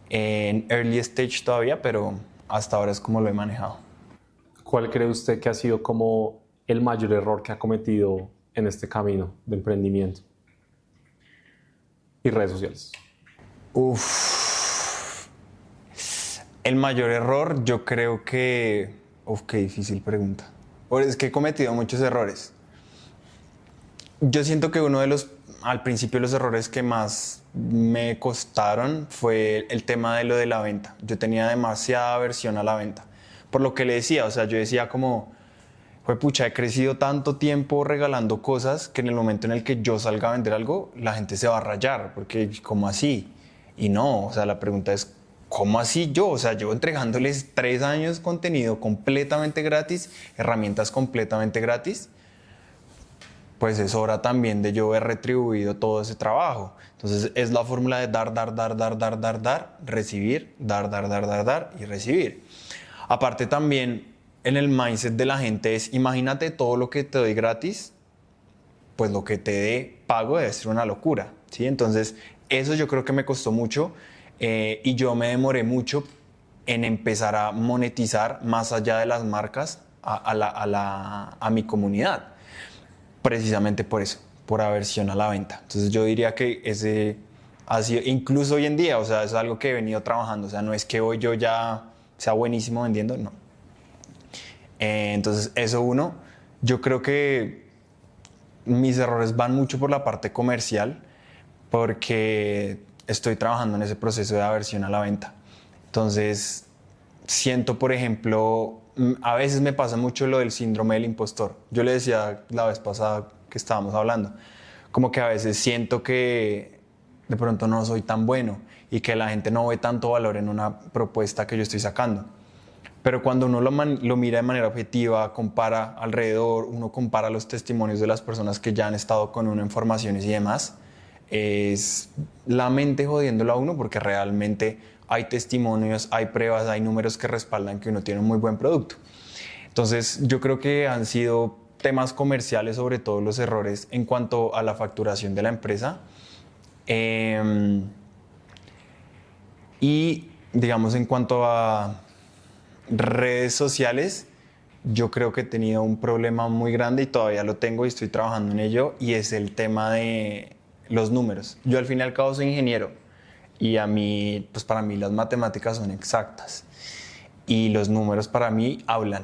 en early stage todavía, pero hasta ahora es como lo he manejado. ¿Cuál cree usted que ha sido como el mayor error que ha cometido en este camino de emprendimiento y redes sociales? El mayor error, yo creo que... qué difícil pregunta. Es que he cometido muchos errores. Yo siento que al principio los errores que más me costaron fue el tema de lo de la venta. Yo tenía demasiada aversión a la venta. Por lo que le decía, o sea, yo decía como, pucha, he crecido tanto tiempo regalando cosas que en el momento en el que yo salga a vender algo, la gente se va a rayar, porque ¿cómo así? Y no, o sea, la pregunta es, ¿cómo así yo? O sea, llevo entregándoles 3 años contenido completamente gratis, herramientas completamente gratis. Pues es hora también de yo haber retribuido todo ese trabajo. Entonces es la fórmula de dar, recibir, dar y recibir. Aparte también en el mindset de la gente es, imagínate todo lo que te doy gratis, pues lo que te dé pago debe ser una locura, ¿sí? Entonces eso yo creo que me costó mucho y yo me demoré mucho en empezar a monetizar más allá de las marcas a mi comunidad. Precisamente por eso, por aversión a la venta. Entonces yo diría que ese ha sido, incluso hoy en día, o sea, es algo que he venido trabajando. O sea, no es que hoy yo ya sea buenísimo vendiendo, no. Entonces eso uno, yo creo que mis errores van mucho por la parte comercial porque estoy trabajando en ese proceso de aversión a la venta. Entonces siento, por ejemplo, a veces me pasa mucho lo del síndrome del impostor. Yo le decía la vez pasada que estábamos hablando, como que a veces siento que de pronto no soy tan bueno y que la gente no ve tanto valor en una propuesta que yo estoy sacando. Pero cuando uno lo mira de manera objetiva, compara alrededor, uno compara los testimonios de las personas que ya han estado con uno en formaciones y demás, es la mente jodiéndolo a uno porque realmente hay testimonios, hay pruebas, hay números que respaldan que uno tiene un muy buen producto. Entonces yo creo que han sido temas comerciales, sobre todo los errores en cuanto a la facturación de la empresa. Y digamos en cuanto a redes sociales, yo creo que he tenido un problema muy grande y todavía lo tengo y estoy trabajando en ello, y es el tema de los números. Yo al fin y al cabo soy ingeniero y a mí, pues para mí las matemáticas son exactas y los números para mí hablan,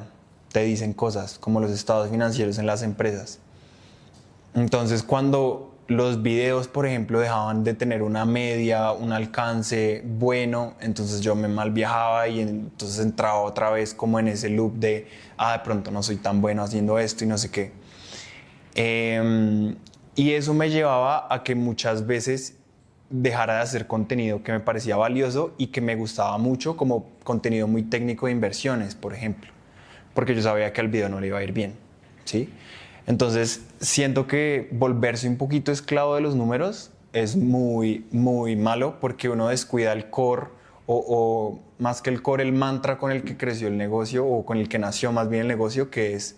te dicen cosas como los estados financieros en las empresas. Entonces cuando los videos, por ejemplo, dejaban de tener una media, un alcance bueno, entonces yo me mal viajaba y entonces entraba otra vez como en ese loop de pronto no soy tan bueno haciendo esto y no sé qué. Y eso me llevaba a que muchas veces dejara de hacer contenido que me parecía valioso y que me gustaba mucho, como contenido muy técnico de inversiones, por ejemplo, porque yo sabía que al video no le iba a ir bien, ¿sí? Entonces siento que volverse un poquito esclavo de los números es muy, muy malo porque uno descuida el core o más que el core, el mantra con el que creció el negocio o con el que nació más bien el negocio, que es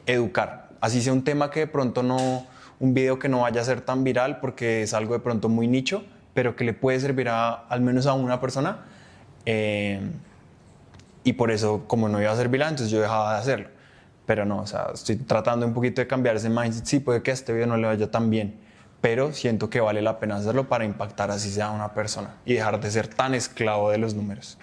educar. Así sea un tema que de pronto no, un video que no vaya a ser tan viral porque es algo de pronto muy nicho, pero que le puede servir al menos a una persona. Y por eso, como no iba a ser viral, entonces yo dejaba de hacerlo. Pero no, o sea, estoy tratando un poquito de cambiar ese mindset. Sí, puede que a este video no le vaya tan bien, pero siento que vale la pena hacerlo para impactar así sea a una persona y dejar de ser tan esclavo de los números.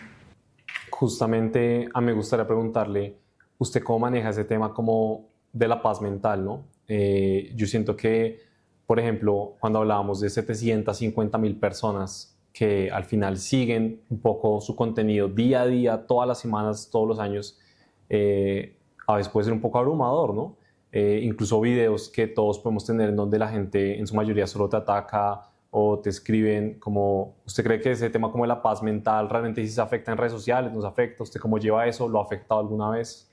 Justamente a mí me gustaría preguntarle, ¿usted cómo maneja ese tema como de la paz mental, ¿no? Yo siento que, por ejemplo, cuando hablábamos de 750,000 personas que al final siguen un poco su contenido día a día, todas las semanas, todos los años, a veces puede ser un poco abrumador, ¿no? Incluso videos que todos podemos tener en donde la gente en su mayoría solo te ataca o te escriben como, ¿usted cree que ese tema como de la paz mental realmente sí se afecta en redes sociales? ¿Nos afecta? ¿Usted cómo lleva eso? ¿Lo ha afectado alguna vez?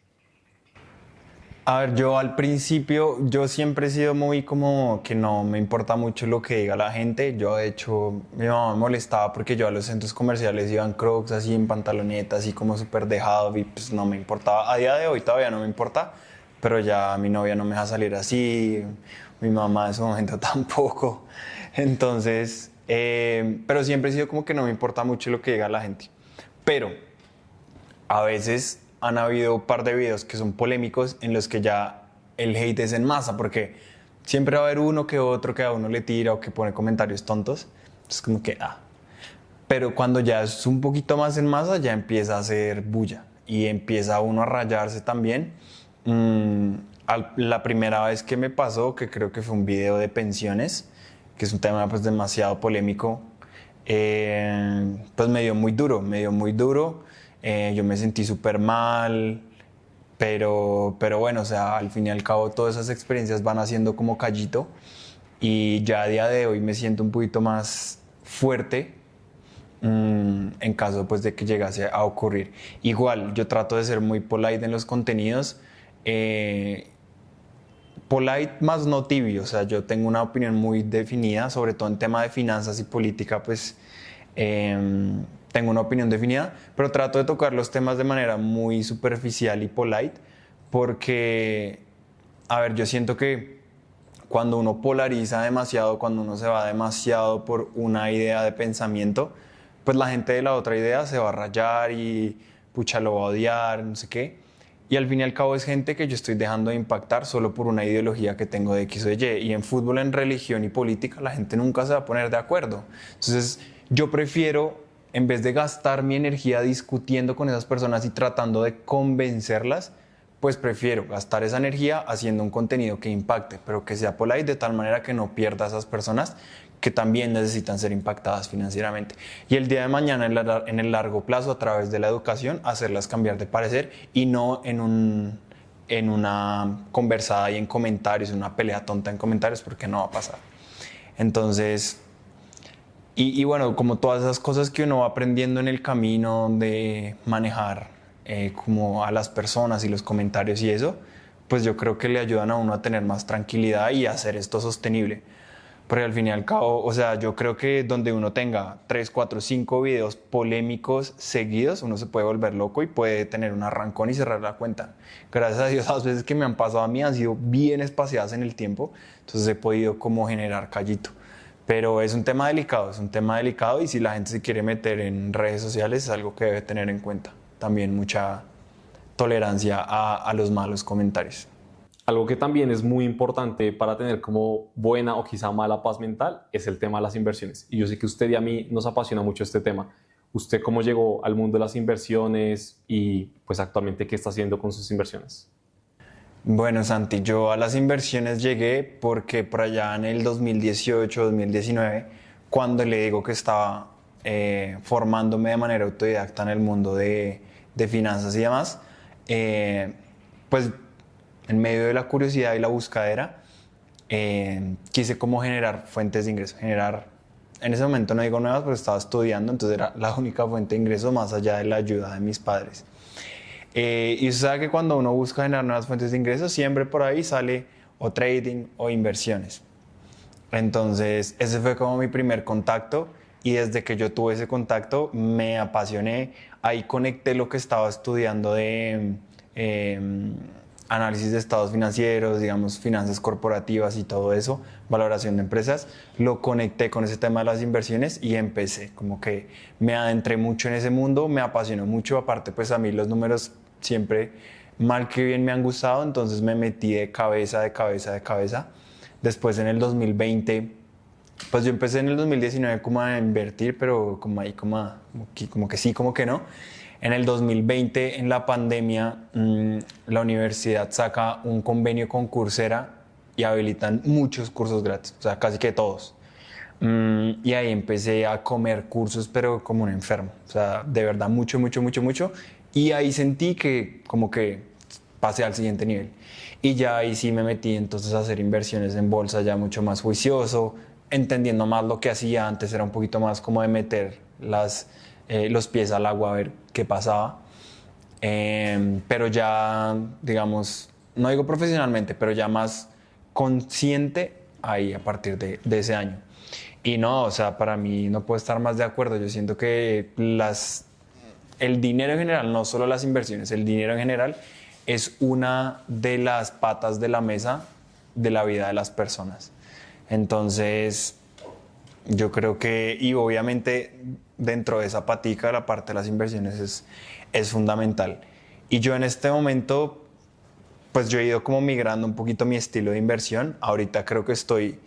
A ver, yo al principio, yo siempre he sido muy como que no me importa mucho lo que diga la gente. Yo, de hecho, mi mamá me molestaba porque yo a los centros comerciales iba en Crocs, así en pantalonetas, así como súper dejado y pues no me importaba. A día de hoy todavía no me importa, pero ya mi novia no me deja salir así, mi mamá en su momento tampoco. Entonces, pero siempre he sido como que no me importa mucho lo que diga la gente. Pero a veces han habido un par de videos que son polémicos en los que ya el hate es en masa, porque siempre va a haber uno que otro que a uno le tira o que pone comentarios tontos. Es como que, Pero cuando ya es un poquito más en masa, ya empieza a hacer bulla y empieza uno a rayarse también. Mm, la primera vez que me pasó, que creo que fue un video de pensiones, que es un tema pues demasiado polémico, pues me dio muy duro, me dio muy duro. Yo me sentí súper mal, pero bueno, o sea, al fin y al cabo todas esas experiencias van haciendo como callito y ya a día de hoy me siento un poquito más fuerte en caso pues de que llegase a ocurrir. Igual, yo trato de ser muy polite en los contenidos, eh, polite más no tibio, o sea, yo tengo una opinión muy definida, sobre todo en tema de finanzas y política, pues tengo una opinión definida, pero trato de tocar los temas de manera muy superficial y polite, porque, a ver, yo siento que cuando uno polariza demasiado, cuando uno se va demasiado por una idea de pensamiento, pues la gente de la otra idea se va a rayar y pucha, lo va a odiar, no sé qué. Y al fin y al cabo es gente que yo estoy dejando de impactar solo por una ideología que tengo de X o de Y. Y en fútbol, en religión y política, la gente nunca se va a poner de acuerdo. Entonces, yo prefiero, en vez de gastar mi energía discutiendo con esas personas y tratando de convencerlas, pues prefiero gastar esa energía haciendo un contenido que impacte, pero que sea polite de tal manera que no pierda a esas personas que también necesitan ser impactadas financieramente. Y el día de mañana, en el largo plazo, a través de la educación, hacerlas cambiar de parecer y no en una conversada y en comentarios, una pelea tonta en comentarios, porque no va a pasar. Entonces, y bueno, como todas esas cosas que uno va aprendiendo en el camino de manejar como a las personas y los comentarios y eso, pues yo creo que le ayudan a uno a tener más tranquilidad y a hacer esto sostenible. Porque al fin y al cabo, o sea, yo creo que donde uno tenga 3, 4, 5 videos polémicos seguidos, uno se puede volver loco y puede tener un arrancón y cerrar la cuenta. Gracias a Dios, las veces que me han pasado a mí han sido bien espaciadas en el tiempo, entonces he podido como generar callito. Pero es un tema delicado, es un tema delicado y si la gente se quiere meter en redes sociales es algo que debe tener en cuenta. También mucha tolerancia a los malos comentarios. Algo que también es muy importante para tener como buena o quizá mala paz mental es el tema de las inversiones. Y yo sé que usted y a mí nos apasiona mucho este tema. ¿Usted cómo llegó al mundo de las inversiones y pues actualmente qué está haciendo con sus inversiones? Bueno, Santi, yo a las inversiones llegué porque por allá en el 2018, 2019, cuando le digo que estaba formándome de manera autodidacta en el mundo de finanzas y demás, pues en medio de la curiosidad y la buscadera, quise como generar fuentes de ingreso, en ese momento no digo nuevas, pero estaba estudiando, entonces era la única fuente de ingreso más allá de la ayuda de mis padres. Y usted sabe que cuando uno busca generar nuevas fuentes de ingresos, siempre por ahí sale o trading o inversiones. Entonces, ese fue como mi primer contacto y desde que yo tuve ese contacto me apasioné. Ahí conecté lo que estaba estudiando de análisis de estados financieros, digamos, finanzas corporativas y todo eso, valoración de empresas. Lo conecté con ese tema de las inversiones y empecé, como que me adentré mucho en ese mundo, me apasionó mucho. Aparte, pues a mí los números siempre, mal que bien, me han gustado, entonces me metí de cabeza, de cabeza, de cabeza. Después en el 2020, pues yo empecé en el 2019 como a invertir, pero como ahí como que sí, como que no. En el 2020, en la pandemia, la universidad saca un convenio con Coursera y habilitan muchos cursos gratis, o sea, casi que todos. Y ahí empecé a comer cursos, pero como un enfermo, o sea, de verdad, mucho, mucho, mucho, mucho. Y ahí sentí que como que pasé al siguiente nivel. Y ya ahí sí me metí entonces a hacer inversiones en bolsa ya mucho más juicioso. entendiendo más lo que hacía. Antes era un poquito más como de meter los pies al agua a ver qué pasaba. Pero ya, digamos, no digo profesionalmente, pero ya más consciente ahí a partir de ese año. Y no, o sea, para mí no puedo estar más de acuerdo. Yo siento que el dinero en general, no solo las inversiones, el dinero en general es una de las patas de la mesa de la vida de las personas. Entonces, yo creo que, y obviamente dentro de esa patica, la parte de las inversiones es fundamental. Y yo en este momento, pues yo he ido como migrando un poquito mi estilo de inversión. Ahorita creo que estoy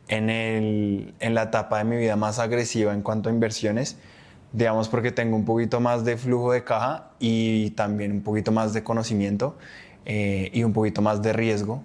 en la etapa de mi vida más agresiva en cuanto a inversiones, digamos porque tengo un poquito más de flujo de caja y también un poquito más de conocimiento y un poquito más de riesgo.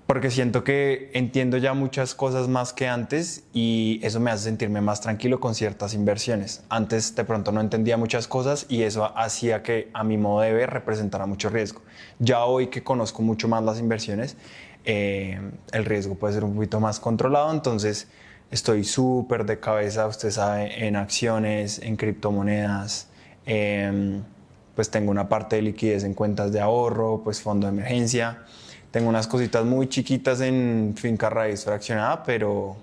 Porque siento que entiendo ya muchas cosas más que antes y eso me hace sentirme más tranquilo con ciertas inversiones. Antes de pronto no entendía muchas cosas y eso hacía que a mi modo de ver representara mucho riesgo. Ya hoy que conozco mucho más las inversiones, el riesgo puede ser un poquito más controlado, entonces estoy súper de cabeza, usted sabe, en acciones, en criptomonedas, pues tengo una parte de liquidez en cuentas de ahorro, pues fondo de emergencia. Tengo unas cositas muy chiquitas en finca raíz fraccionada, pero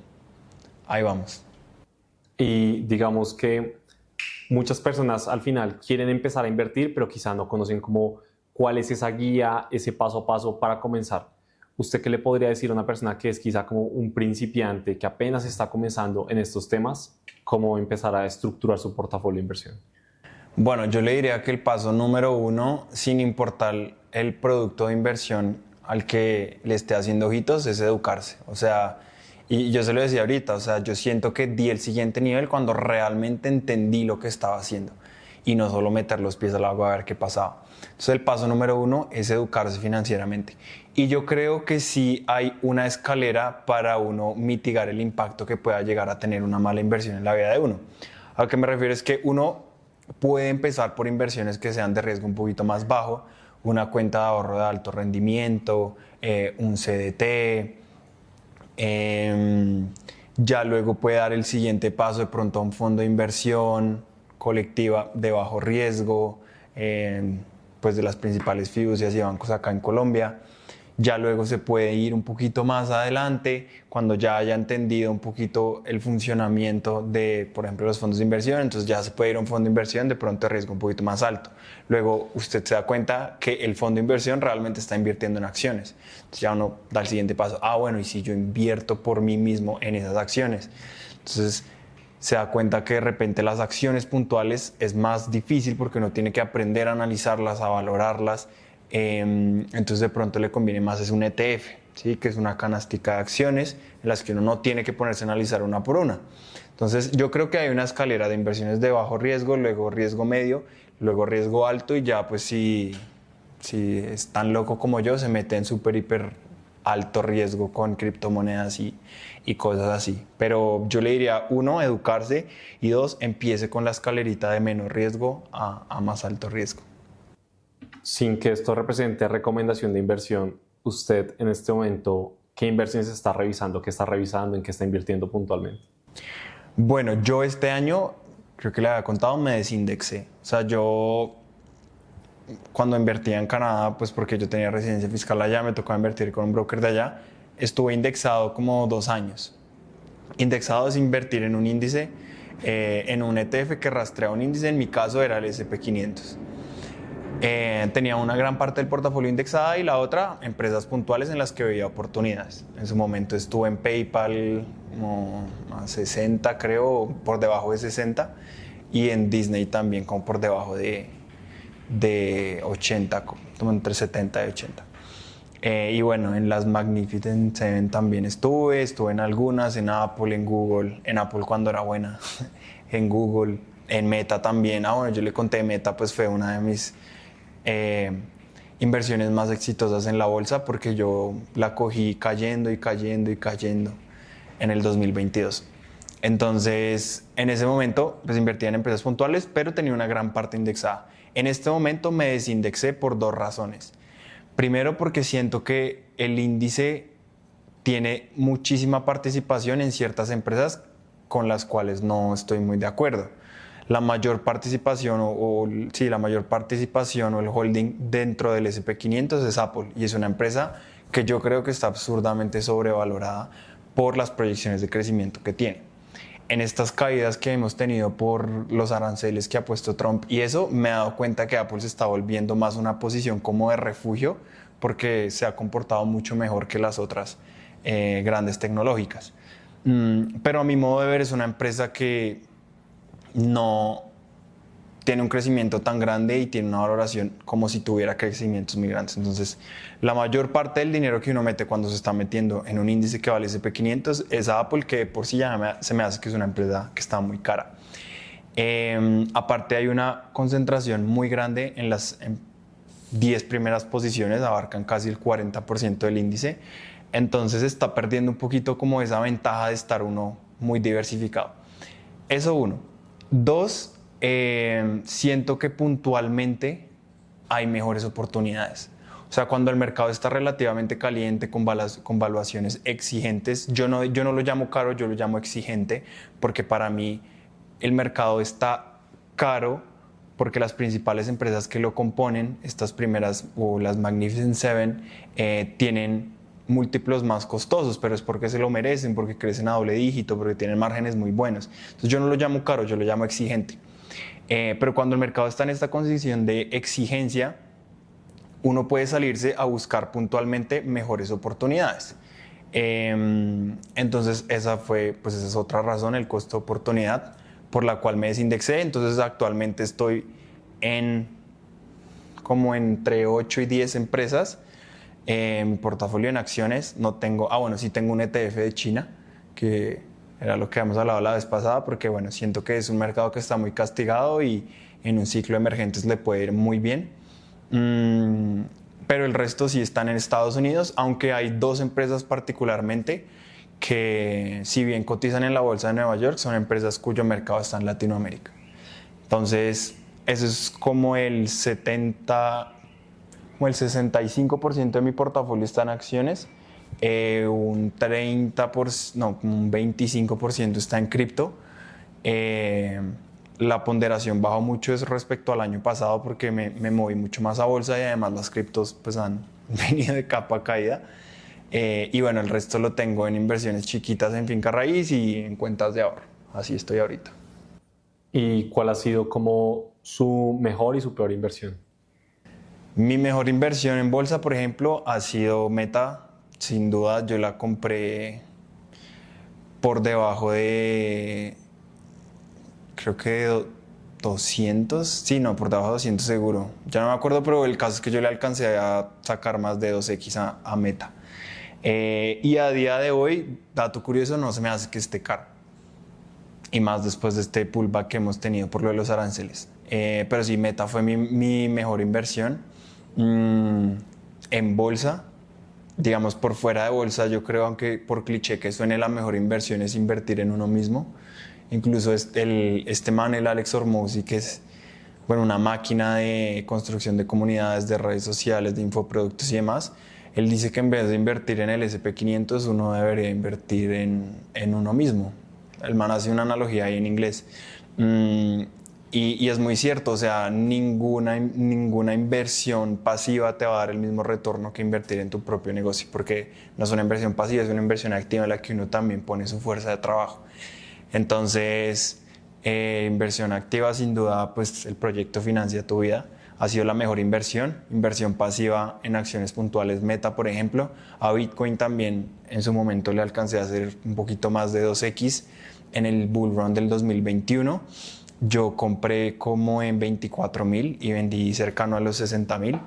ahí vamos. Y digamos que muchas personas al final quieren empezar a invertir, pero quizá no conocen como cuál es esa guía, ese paso a paso para comenzar. ¿Usted qué le podría decir a una persona que es quizá como un principiante, que apenas está comenzando en estos temas, cómo empezar a estructurar su portafolio de inversión? Bueno, yo le diría que el paso número uno, sin importar el producto de inversión al que le esté haciendo ojitos, es educarse. O sea, y yo se lo decía ahorita, o sea, yo siento que di el siguiente nivel cuando realmente entendí lo que estaba haciendo y no solo meter los pies al agua a ver qué pasaba. Entonces el paso número uno es educarse financieramente. Y yo creo que sí hay una escalera para uno mitigar el impacto que pueda llegar a tener una mala inversión en la vida de uno. A lo que me refiero es que uno puede empezar por inversiones que sean de riesgo un poquito más bajo, una cuenta de ahorro de alto rendimiento, un CDT, ya luego puede dar el siguiente paso de pronto a un fondo de inversión colectiva de bajo riesgo, pues de las principales fiducias y bancos acá en Colombia. Ya luego se puede ir un poquito más adelante cuando ya haya entendido un poquito el funcionamiento de, por ejemplo, los fondos de inversión. Entonces ya se puede ir a un fondo de inversión de pronto de riesgo un poquito más alto. Luego usted se da cuenta que el fondo de inversión realmente está invirtiendo en acciones. Entonces ya uno da el siguiente paso. Bueno, ¿y si yo invierto por mí mismo en esas acciones? Entonces se da cuenta que de repente las acciones puntuales es más difícil porque uno tiene que aprender a analizarlas, a valorarlas. Entonces de pronto le conviene más es un ETF, ¿sí? Que es una canastica de acciones en las que uno no tiene que ponerse a analizar una por una. Entonces yo creo que hay una escalera de inversiones de bajo riesgo, luego riesgo medio, luego riesgo alto y ya pues si es tan loco como yo se mete en súper hiper alto riesgo con criptomonedas y cosas así. Pero yo le diría, uno, educarse y dos, empiece con la escalerita de menos riesgo a más alto riesgo. Sin que esto represente recomendación de inversión, usted en este momento, ¿qué inversiones está revisando? ¿Qué está revisando? ¿En qué está invirtiendo puntualmente? Bueno, yo este año, creo que le había contado, me desindexé. O sea, yo cuando invertía en Canadá, pues porque yo tenía residencia fiscal allá, me tocaba invertir con un broker de allá, estuve indexado como 2 años. Indexado es invertir en un índice, en un ETF que rastrea un índice, en mi caso era el S&P 500. Tenía una gran parte del portafolio indexada y la otra, empresas puntuales en las que veía oportunidades. En su momento estuve en PayPal como a 60, creo, por debajo de 60, y en Disney también como por debajo de 80, como entre 70 y 80. Y bueno, en las Magnificent Seven también estuve en algunas, en Apple, en Google, en Apple cuando era buena, en Google, en Meta también. Bueno, yo le conté Meta, pues fue una de mis inversiones más exitosas en la bolsa porque yo la cogí cayendo y cayendo y cayendo en el 2022. Entonces, en ese momento, pues invertía en empresas puntuales, pero tenía una gran parte indexada. En este momento me desindexé por 2 razones. Primero, porque siento que el índice tiene muchísima participación en ciertas empresas con las cuales no estoy muy de acuerdo. La mayor participación la mayor participación o el holding dentro del S&P 500 es Apple, y es una empresa que yo creo que está absurdamente sobrevalorada por las proyecciones de crecimiento que tiene. En estas caídas que hemos tenido por los aranceles que ha puesto Trump y eso, me he dado cuenta que Apple se está volviendo más una posición como de refugio, porque se ha comportado mucho mejor que las otras grandes tecnológicas. Pero a mi modo de ver es una empresa que no tiene un crecimiento tan grande y tiene una valoración como si tuviera crecimientos muy grandes. Entonces, la mayor parte del dinero que uno mete cuando se está metiendo en un índice que vale S&P 500 es a Apple, que por sí ya se me hace que es una empresa que está muy cara. Aparte hay una concentración muy grande en las 10 primeras posiciones, abarcan casi el 40% del índice. Entonces está perdiendo un poquito como esa ventaja de estar uno muy diversificado. Eso uno. Dos, siento que puntualmente hay mejores oportunidades. O sea, cuando el mercado está relativamente caliente, con valuaciones exigentes, yo no lo llamo caro, yo lo llamo exigente, porque para mí el mercado está caro porque las principales empresas que lo componen, estas primeras o las Magnificent Seven, tienen múltiplos más costosos, pero es porque se lo merecen, porque crecen a doble dígito, porque tienen márgenes muy buenos. Entonces yo no lo llamo caro, yo lo llamo exigente. Pero cuando el mercado está en esta condición de exigencia, uno puede salirse a buscar puntualmente mejores oportunidades. Entonces esa es otra razón, el costo de oportunidad, por la cual me desindexé. Entonces actualmente estoy como entre 8 y 10 empresas. Mi portafolio en acciones no tengo, sí tengo un ETF de China, que era lo que habíamos hablado la vez pasada, porque siento que es un mercado que está muy castigado y en un ciclo de emergentes le puede ir muy bien. Pero el resto sí están en Estados Unidos, aunque hay 2 empresas particularmente que, si bien cotizan en la bolsa de Nueva York, son empresas cuyo mercado está en Latinoamérica. Entonces, eso es como el 65% de mi portafolio está en acciones, un 25% está en cripto. La ponderación bajó mucho respecto al año pasado porque me moví mucho más a bolsa, y además las criptos pues han venido de capa caída. Y el resto lo tengo en inversiones chiquitas en finca raíz y en cuentas de ahorro. Así estoy ahorita. ¿Y cuál ha sido como su mejor y su peor inversión? Mi mejor inversión en bolsa, por ejemplo, ha sido Meta. Sin duda, yo la compré por debajo de, creo que 200, por debajo de 200 seguro. Ya no me acuerdo, pero el caso es que yo le alcancé a sacar más de 2x a Meta. Y a día de hoy, dato curioso, no se me hace que esté caro. Y más después de este pullback que hemos tenido por lo de los aranceles. Pero sí, Meta fue mi mejor inversión. En bolsa, digamos por fuera de bolsa, yo creo, aunque por cliché que suene, la mejor inversión es invertir en uno mismo. Incluso este man, el Alex Hormozi, que es una máquina de construcción de comunidades, de redes sociales, de infoproductos y demás, él dice que en vez de invertir en el S&P 500 uno debería invertir en uno mismo. El man hace una analogía ahí en inglés. Y es muy cierto, o sea, ninguna inversión pasiva te va a dar el mismo retorno que invertir en tu propio negocio, porque no es una inversión pasiva, es una inversión activa en la que uno también pone su fuerza de trabajo. Entonces, inversión activa, sin duda, pues el proyecto Financia tu Vida ha sido la mejor inversión. Inversión pasiva en acciones puntuales, Meta, por ejemplo. A Bitcoin también en su momento le alcancé a hacer un poquito más de 2x en el bull run del 2021. Yo compré como en 24.000 y vendí cercano a los 60.000.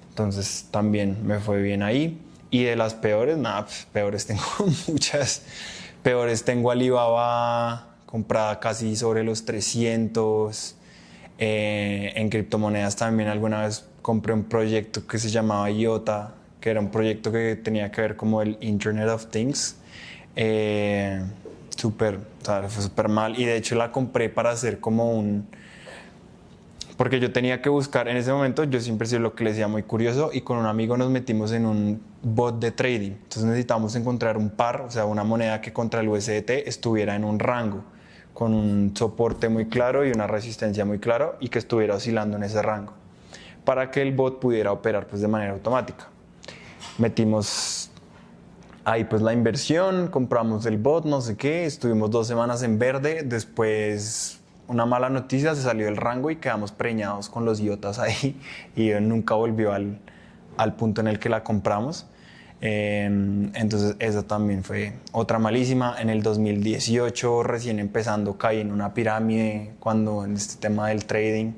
Entonces también me fue bien ahí. Y de las peores, peores tengo muchas. Peores tengo Alibaba comprada casi sobre los 300. En criptomonedas también alguna vez compré un proyecto que se llamaba IOTA, que era un proyecto que tenía que ver como el Internet of Things. Fue súper mal, y de hecho la compré para hacer como porque yo tenía que buscar, en ese momento yo siempre soy lo que les decía muy curioso y con un amigo nos metimos en un bot de trading. Entonces necesitábamos encontrar un par, o sea, una moneda que contra el USDT estuviera en un rango, con un soporte muy claro y una resistencia muy clara y que estuviera oscilando en ese rango, para que el bot pudiera operar pues de manera automática. Metimos ahí pues la inversión, compramos el bot, no sé qué, estuvimos 2 semanas en verde, después una mala noticia, se salió del rango y quedamos preñados con los idiotas ahí y nunca volvió al punto en el que la compramos. Entonces esa también fue otra malísima. En el 2018, recién empezando, caí en una pirámide cuando en este tema del trading.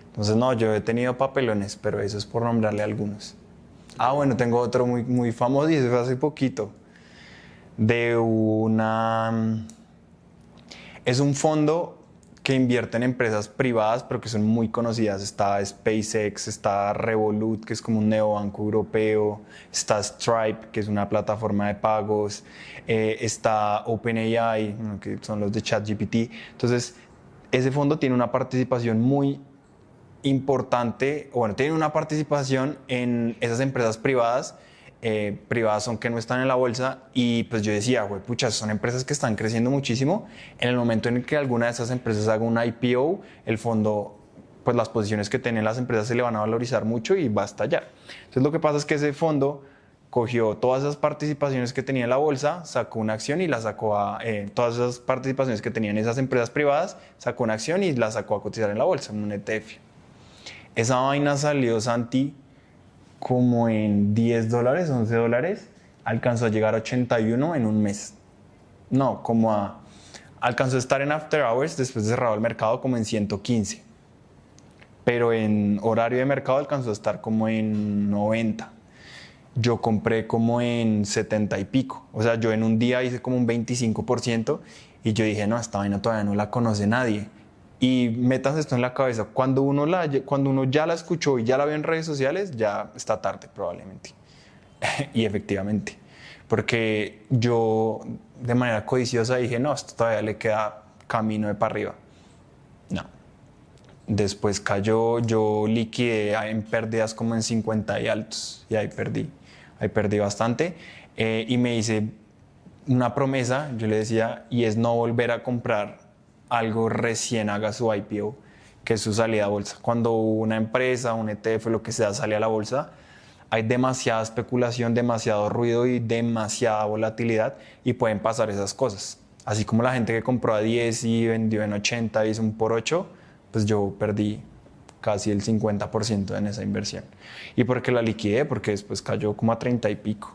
Entonces no, yo he tenido papelones, pero eso es por nombrarle algunos. Bueno, tengo otro muy, muy famoso y eso fue hace poquito. Es un fondo que invierte en empresas privadas, pero que son muy conocidas. Está SpaceX, está Revolut, que es como un neobanco europeo, está Stripe, que es una plataforma de pagos, está OpenAI, que son los de ChatGPT. Entonces, ese fondo tiene una participación muy importante, tiene una participación en esas empresas privadas. Privadas son que no están en la bolsa y pues yo decía, pucha, son empresas que están creciendo muchísimo. En el momento en el que alguna de esas empresas haga un IPO, el fondo, pues las posiciones que tienen las empresas se le van a valorizar mucho y va a estallar. Entonces lo que pasa es que ese fondo cogió todas esas participaciones que tenía en la bolsa, sacó una acción y la sacó todas esas participaciones que tenían esas empresas privadas, sacó una acción y la sacó a cotizar en la bolsa, en un ETF. Esa vaina salió, Santi, como en $10, $11, alcanzó a llegar a 81 en un mes. No, alcanzó a estar en after hours después de cerrado el mercado como en 115. Pero en horario de mercado alcanzó a estar como en 90. Yo compré como en 70 y pico. O sea, yo en un día hice como un 25% y yo dije, no, esta vaina todavía no la conoce nadie. Y metas esto en la cabeza, cuando uno ya la escuchó y ya la vio en redes sociales, ya está tarde probablemente. Y efectivamente, porque yo de manera codiciosa dije, no, esto todavía le queda camino de para arriba. No. Después cayó, yo liquidé en pérdidas como en 50 y altos y ahí perdí bastante. Y me hice una promesa, yo le decía, y es no volver a comprar algo recién haga su IPO, que es su salida a bolsa. Cuando una empresa, un ETF, lo que sea, sale a la bolsa, hay demasiada especulación, demasiado ruido y demasiada volatilidad y pueden pasar esas cosas. Así como la gente que compró a 10 y vendió en 80 y hizo un por 8, pues yo perdí casi el 50% en esa inversión. ¿Y por qué la liquidé? Porque después cayó como a 30 y pico.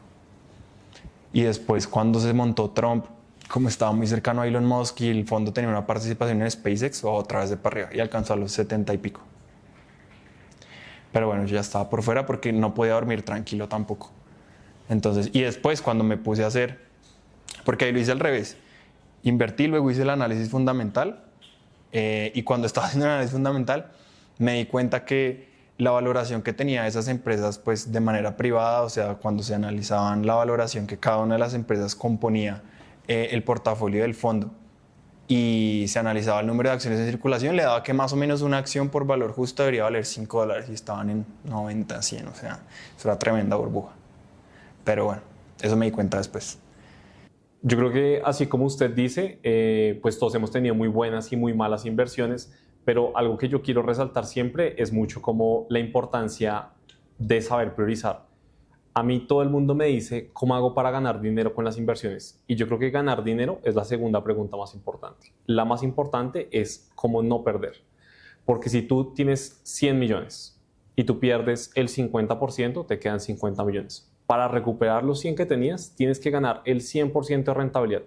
Y después cuando se montó Trump, como estaba muy cercano a Elon Musk y el fondo tenía una participación en SpaceX, otra vez de para arriba y alcanzó a los 70 y pico. Pero bueno, yo ya estaba por fuera porque no podía dormir tranquilo tampoco. Entonces, y después cuando me puse a hacer, porque ahí lo hice al revés, invertí, luego hice el análisis fundamental y cuando estaba haciendo el análisis fundamental me di cuenta que la valoración que tenía esas empresas pues de manera privada, o sea, cuando se analizaban la valoración que cada una de las empresas componía el portafolio del fondo y se analizaba el número de acciones en circulación, le daba que más o menos una acción por valor justo debería valer $5 y estaban en 90, 100, o sea, es una tremenda burbuja. Pero bueno, eso me di cuenta después. Yo creo que así como usted dice, pues todos hemos tenido muy buenas y muy malas inversiones, pero algo que yo quiero resaltar siempre es mucho como la importancia de saber priorizar. A mí todo el mundo me dice, ¿cómo hago para ganar dinero con las inversiones? Y yo creo que ganar dinero es la segunda pregunta más importante. La más importante es cómo no perder. Porque si tú tienes 100 millones y tú pierdes el 50%, te quedan 50 millones. Para recuperar los 100 que tenías, tienes que ganar el 100% de rentabilidad.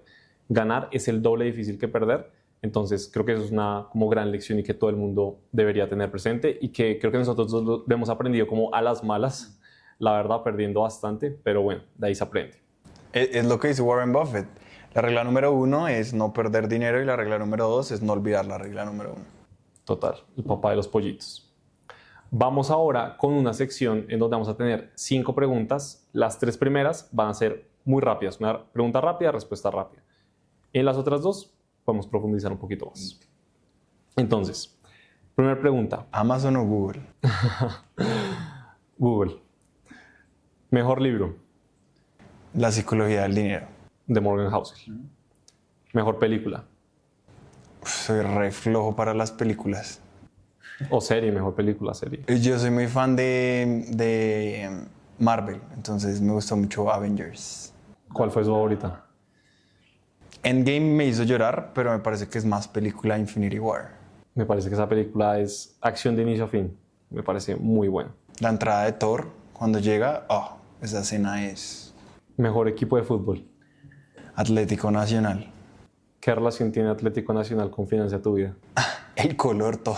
Ganar es el doble difícil que perder. Entonces, creo que eso es una como gran lección y que todo el mundo debería tener presente y que creo que nosotros lo hemos aprendido como a las malas, la verdad, perdiendo bastante, pero bueno, de ahí se aprende. Es lo que dice Warren Buffett. La regla número 1 es no perder dinero y la regla número 2 es no olvidar la regla número 1. Total, el papá de los pollitos. Vamos ahora con una sección en donde vamos a tener 5 preguntas. Las 3 primeras van a ser muy rápidas. Una pregunta rápida, respuesta rápida. En las otras 2 podemos profundizar un poquito más. Entonces, Primera pregunta. ¿Amazon o Google? Google. Mejor libro. La psicología del dinero. De Morgan Housel. Mejor película. Soy re flojo para las películas. O serie, mejor película, serie. Yo soy muy fan de Marvel, entonces me gustó mucho Avengers. ¿Cuál fue su favorita? Endgame me hizo llorar, pero me parece que es más película Infinity War. Me parece que esa película es acción de inicio a fin. Me parece muy buena. La entrada de Thor, cuando llega, esa escena es Mejor equipo de fútbol. Atlético Nacional. ¿Qué relación tiene Atlético Nacional con Financia tu Vida? El color, todo.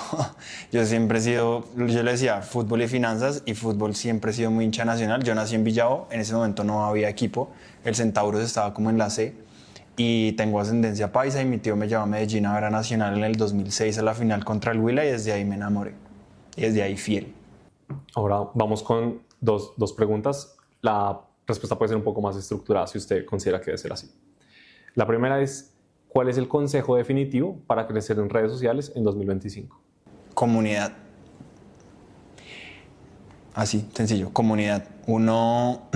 Yo siempre he sido, yo le decía, fútbol y finanzas, y fútbol siempre he sido muy hincha nacional. Yo nací en Villavo, en ese momento no había equipo, el Centauros estaba como en la C, y tengo ascendencia paisa, y mi tío me llevó a Medellín a ver a Nacional en el 2006 a la final contra el Huila, y desde ahí me enamoré, y desde ahí fiel. Ahora vamos con dos preguntas. La respuesta puede ser un poco más estructurada si usted considera que debe ser así. La primera es, ¿cuál es el consejo definitivo para crecer en redes sociales en 2025? Comunidad. Así, sencillo, comunidad. Uno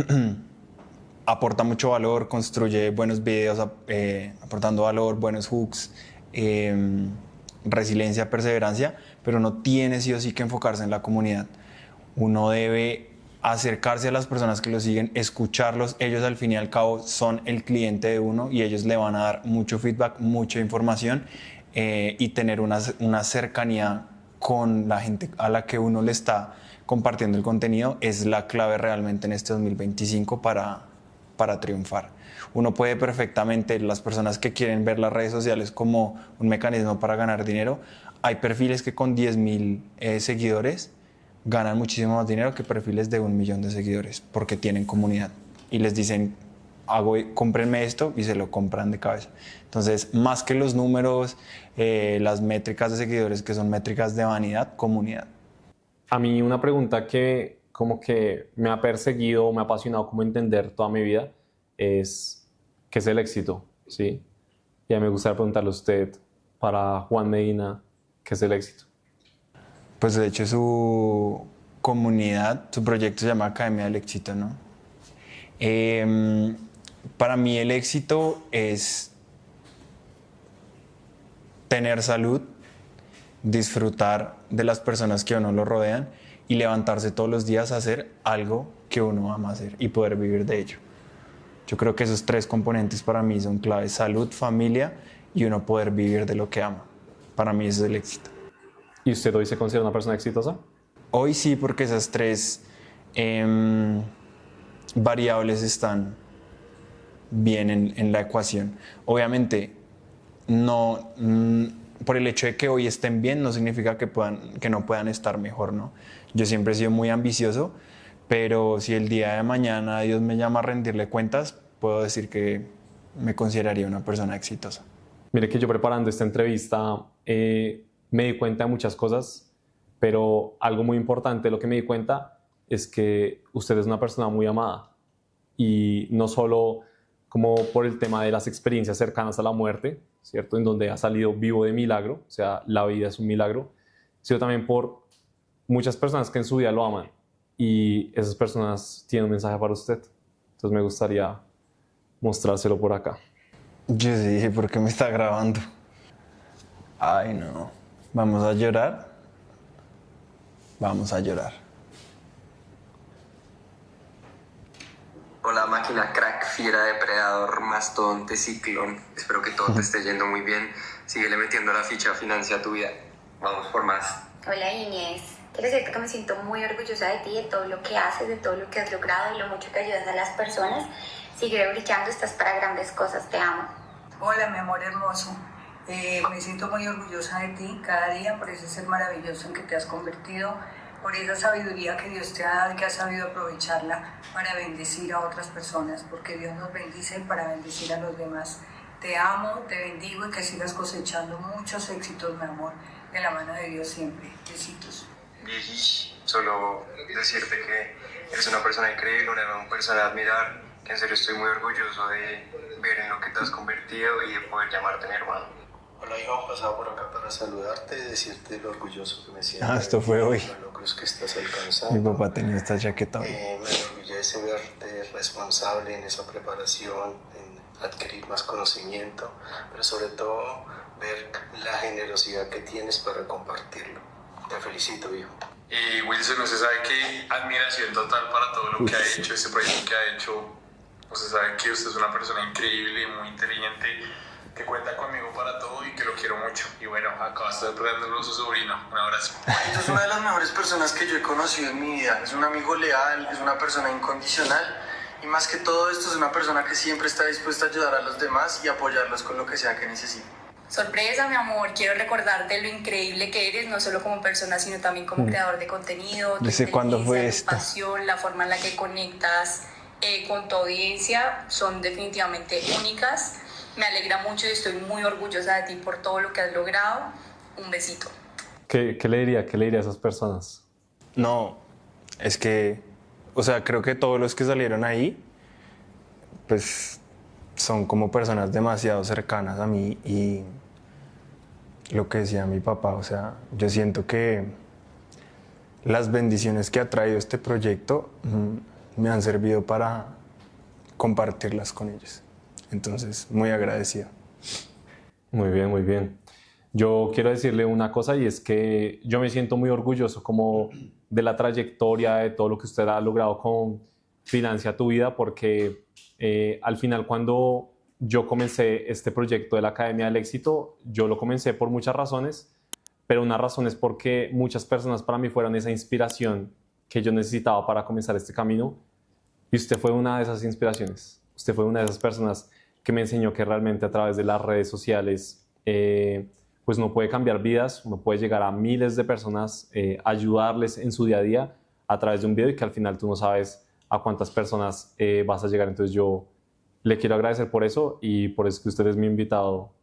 aporta mucho valor, construye buenos videos, aportando valor, buenos hooks, resiliencia, perseverancia, pero no tiene sí o sí que enfocarse en la comunidad. Uno debe acercarse a las personas que lo siguen, escucharlos. Ellos al fin y al cabo son el cliente de uno y ellos le van a dar mucho feedback, mucha información y tener una cercanía con la gente a la que uno le está compartiendo el contenido es la clave realmente en este 2025 para triunfar. Uno puede perfectamente, las personas que quieren ver las redes sociales como un mecanismo para ganar dinero, hay perfiles que con 10,000 seguidores ganan muchísimo más dinero que perfiles de 1,000,000 de seguidores porque tienen comunidad y les dicen, cómprenme esto y se lo compran de cabeza. Entonces, más que los números, las métricas de seguidores que son métricas de vanidad, comunidad. A mí una pregunta que como que me ha perseguido, me ha apasionado como entender toda mi vida es ¿qué es el éxito? ¿Sí? Y a mí me gustaría preguntarle a usted, para Juan Medina, ¿qué es el éxito? Pues de hecho su comunidad, su proyecto se llama Academia del Éxito, ¿no? Para mí el éxito es tener salud, disfrutar de las personas que a uno lo rodean y levantarse todos los días a hacer algo que uno ama hacer y poder vivir de ello. Yo creo que esos tres componentes para mí son claves: salud, familia y uno poder vivir de lo que ama. Para mí eso es el éxito. ¿Y usted hoy se considera una persona exitosa? Hoy sí, porque esas tres variables están bien en la ecuación. Obviamente, no, por el hecho de que hoy estén bien no significa que no puedan estar mejor, ¿no? Yo siempre he sido muy ambicioso, pero si el día de mañana Dios me llama a rendirle cuentas, puedo decir que me consideraría una persona exitosa. Mire que yo preparando esta entrevista me di cuenta de muchas cosas, pero algo muy importante, lo que me di cuenta es que usted es una persona muy amada y no solo como por el tema de las experiencias cercanas a la muerte, ¿cierto? En donde ha salido vivo de milagro, o sea, la vida es un milagro, sino también por muchas personas que en su vida lo aman y esas personas tienen un mensaje para usted. Entonces me gustaría mostrárselo por acá. Yo sí dije, ¿por qué me está grabando? Ay, no. ¿Vamos a llorar? Vamos a llorar. Hola máquina crack, fiera, depredador, mastodonte, ciclón. Espero que todo te esté yendo muy bien. Síguele metiendo la ficha, financia tu vida. Vamos por más. Hola Inés, quiero decirte que me siento muy orgullosa de ti, de todo lo que haces, de todo lo que has logrado, de lo mucho que ayudas a las personas. Sigue brillando, estás para grandes cosas, te amo. Hola mi amor hermoso, me siento muy orgullosa de ti cada día por ese ser maravilloso en que te has convertido, por esa sabiduría que Dios te ha dado y que has sabido aprovecharla para bendecir a otras personas, porque Dios nos bendice para bendecir a los demás. Te amo, te bendigo y que sigas cosechando muchos éxitos, mi amor, de la mano de Dios siempre. Besitos. Viejish, solo decirte que eres una persona increíble, una persona a admirar, que en serio estoy muy orgulloso de ver en lo que te has convertido y de poder llamarte mi hermano. Hola hijo, pasaba por acá para saludarte y decirte lo orgulloso que me siento. Esto fue hoy. Los logros que estás alcanzando. Mi papá tenía esta chaqueta hoy. Me enorgullece verte responsable en esa preparación, en adquirir más conocimiento, pero sobre todo ver la generosidad que tienes para compartirlo. Te felicito, hijo. Y Wilson, no se sabe qué admiración total para todo lo que ha hecho, este proyecto que ha hecho. Usted sabe que usted es una persona increíble, muy inteligente, que cuenta conmigo para todo y que lo quiero mucho. Y bueno, acá estoy perdiéndolo a su sobrino. Un abrazo. Es una de las mejores personas que yo he conocido en mi vida. Es un amigo leal, es una persona incondicional. Y más que todo esto, es una persona que siempre está dispuesta a ayudar a los demás y apoyarlos con lo que sea que necesiten. Sorpresa, mi amor, quiero recordarte lo increíble que eres, no solo como persona, sino también como creador de contenido, tu ¿Desde cuándo fue inteligencia, tu esto? pasión, la forma en la que conectas con tu audiencia, son definitivamente únicas. Me alegra mucho y estoy muy orgullosa de ti por todo lo que has logrado. Un besito. ¿Qué le diría a esas personas? No, es que, o sea, creo que todos los que salieron ahí, pues son como personas demasiado cercanas a mí y lo que decía mi papá, o sea, yo siento que las bendiciones que ha traído este proyecto me han servido para compartirlas con ellos. Entonces, muy agradecido. Muy bien, muy bien. Yo quiero decirle una cosa y es que yo me siento muy orgulloso como de la trayectoria, de todo lo que usted ha logrado con Financia tu Vida, porque al final cuando yo comencé este proyecto de la Academia del Éxito, yo lo comencé por muchas razones, pero una razón es porque muchas personas para mí fueron esa inspiración que yo necesitaba para comenzar este camino y usted fue una de esas inspiraciones. Usted fue una de esas personas que me enseñó que realmente a través de las redes sociales pues uno puede cambiar vidas, uno puede llegar a miles de personas, ayudarles en su día a día a través de un video y que al final tú no sabes a cuántas personas vas a llegar. Entonces yo le quiero agradecer por eso y por eso que usted es mi invitado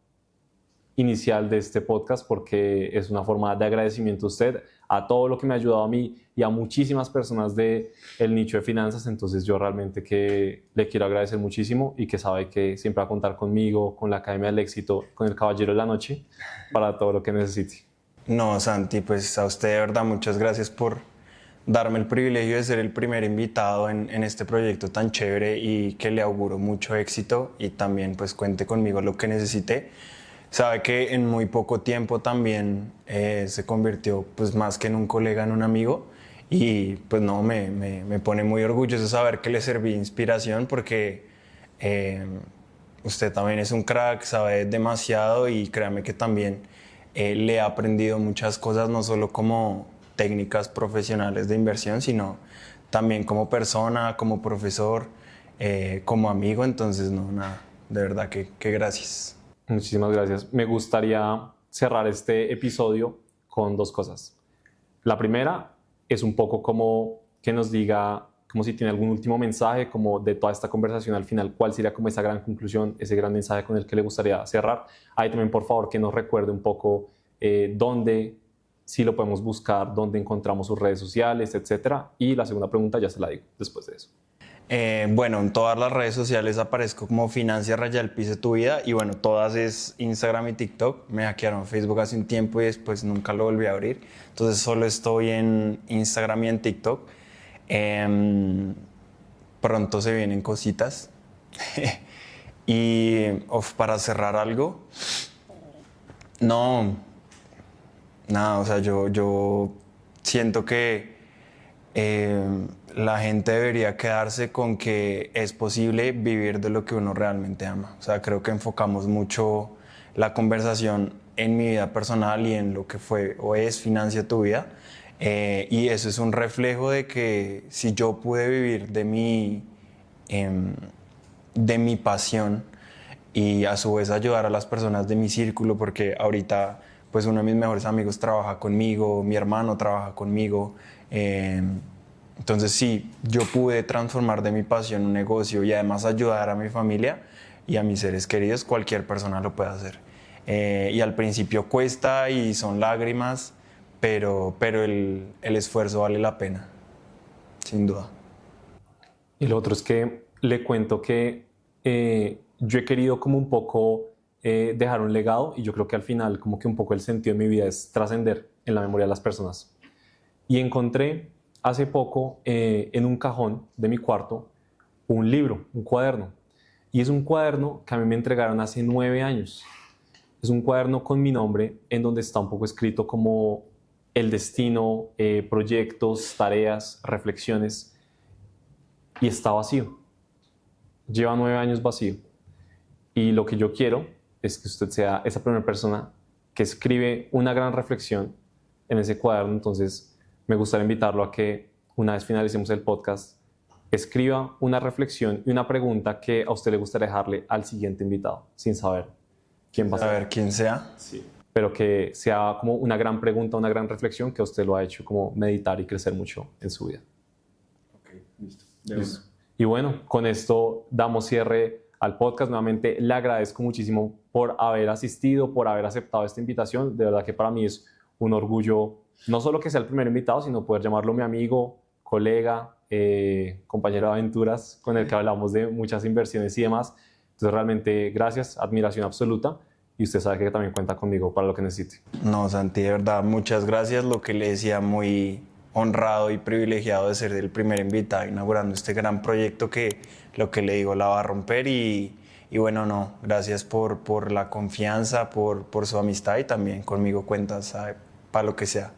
inicial de este podcast, porque es una forma de agradecimiento a usted, a todo lo que me ha ayudado a mí y a muchísimas personas del nicho de finanzas. Entonces yo realmente que le quiero agradecer muchísimo y que sabe que siempre va a contar conmigo, con la Academia del Éxito, con el Caballero de la Noche, para todo lo que necesite. No, Santi, pues a usted de verdad muchas gracias por darme el privilegio de ser el primer invitado en este proyecto tan chévere y que le auguro mucho éxito y también pues cuente conmigo lo que necesite. Sabe que en muy poco tiempo también se convirtió pues más que en un colega, en un amigo y pues no, me pone muy orgulloso saber que le serví de inspiración porque usted también es un crack, sabe demasiado y créame que también le he aprendido muchas cosas, no solo como técnicas profesionales de inversión, sino también como persona, como profesor, como amigo. Entonces, no, nada, de verdad que gracias. Muchísimas gracias. Me gustaría cerrar este episodio con dos cosas. La primera es un poco como que nos diga, como si tiene algún último mensaje, como de toda esta conversación al final, cuál sería como esa gran conclusión, ese gran mensaje con el que le gustaría cerrar. Ahí también, por favor, que nos recuerde un poco dónde sí lo podemos buscar, dónde encontramos sus redes sociales, etcétera. Y la segunda pregunta ya se la digo después de eso. Bueno, en todas las redes sociales aparezco como Financia Tu Vida y bueno, todas es Instagram y TikTok. Me hackearon Facebook hace un tiempo y después nunca lo volví a abrir. Entonces solo estoy en Instagram y en TikTok. Pronto se vienen cositas. Y para cerrar algo, no, nada, o sea, yo siento que la gente debería quedarse con que es posible vivir de lo que uno realmente ama. O sea, creo que enfocamos mucho la conversación en mi vida personal y en lo que fue o es Financia tu Vida. Y eso es un reflejo de que si yo pude vivir de mi pasión y a su vez ayudar a las personas de mi círculo, porque ahorita pues uno de mis mejores amigos trabaja conmigo, mi hermano trabaja conmigo. Entonces sí, yo pude transformar de mi pasión un negocio y además ayudar a mi familia y a mis seres queridos, cualquier persona lo puede hacer. Y al principio cuesta y son lágrimas, pero el esfuerzo vale la pena, sin duda. Y lo otro es que le cuento que yo he querido como un poco dejar un legado, y yo creo que al final como que un poco el sentido de mi vida es trascender en la memoria de las personas. Y encontré hace poco en un cajón de mi cuarto un libro, un cuaderno. Y es un cuaderno que a mí me entregaron hace 9 años. Es un cuaderno con mi nombre en donde está un poco escrito como el destino, proyectos, tareas, reflexiones. Y está vacío. Lleva 9 años vacío. Y lo que yo quiero es que usted sea esa primera persona que escribe una gran reflexión en ese cuaderno. Entonces, me gustaría invitarlo a que, una vez finalicemos el podcast, escriba una reflexión y una pregunta que a usted le gustaría dejarle al siguiente invitado, sin saber quién va a ser. Saber quién sea. Sí. Pero que sea como una gran pregunta, una gran reflexión que a usted lo ha hecho como meditar y crecer mucho en su vida. Ok, listo. Listo. Y bueno, con esto damos cierre al podcast. Nuevamente le agradezco muchísimo por haber asistido, por haber aceptado esta invitación. De verdad que para mí es un orgullo, no solo que sea el primer invitado, sino poder llamarlo mi amigo, colega, compañero de aventuras, con el que hablamos de muchas inversiones y demás. Entonces realmente gracias, admiración absoluta, y usted sabe que también cuenta conmigo para lo que necesite. No, Santi, de verdad, muchas gracias. Lo que le decía, muy honrado y privilegiado de ser el primer invitado inaugurando este gran proyecto que, lo que le digo, la va a romper. Y bueno, no, gracias por la confianza, por su amistad, y también conmigo cuentas, ¿sabe? Para lo que sea.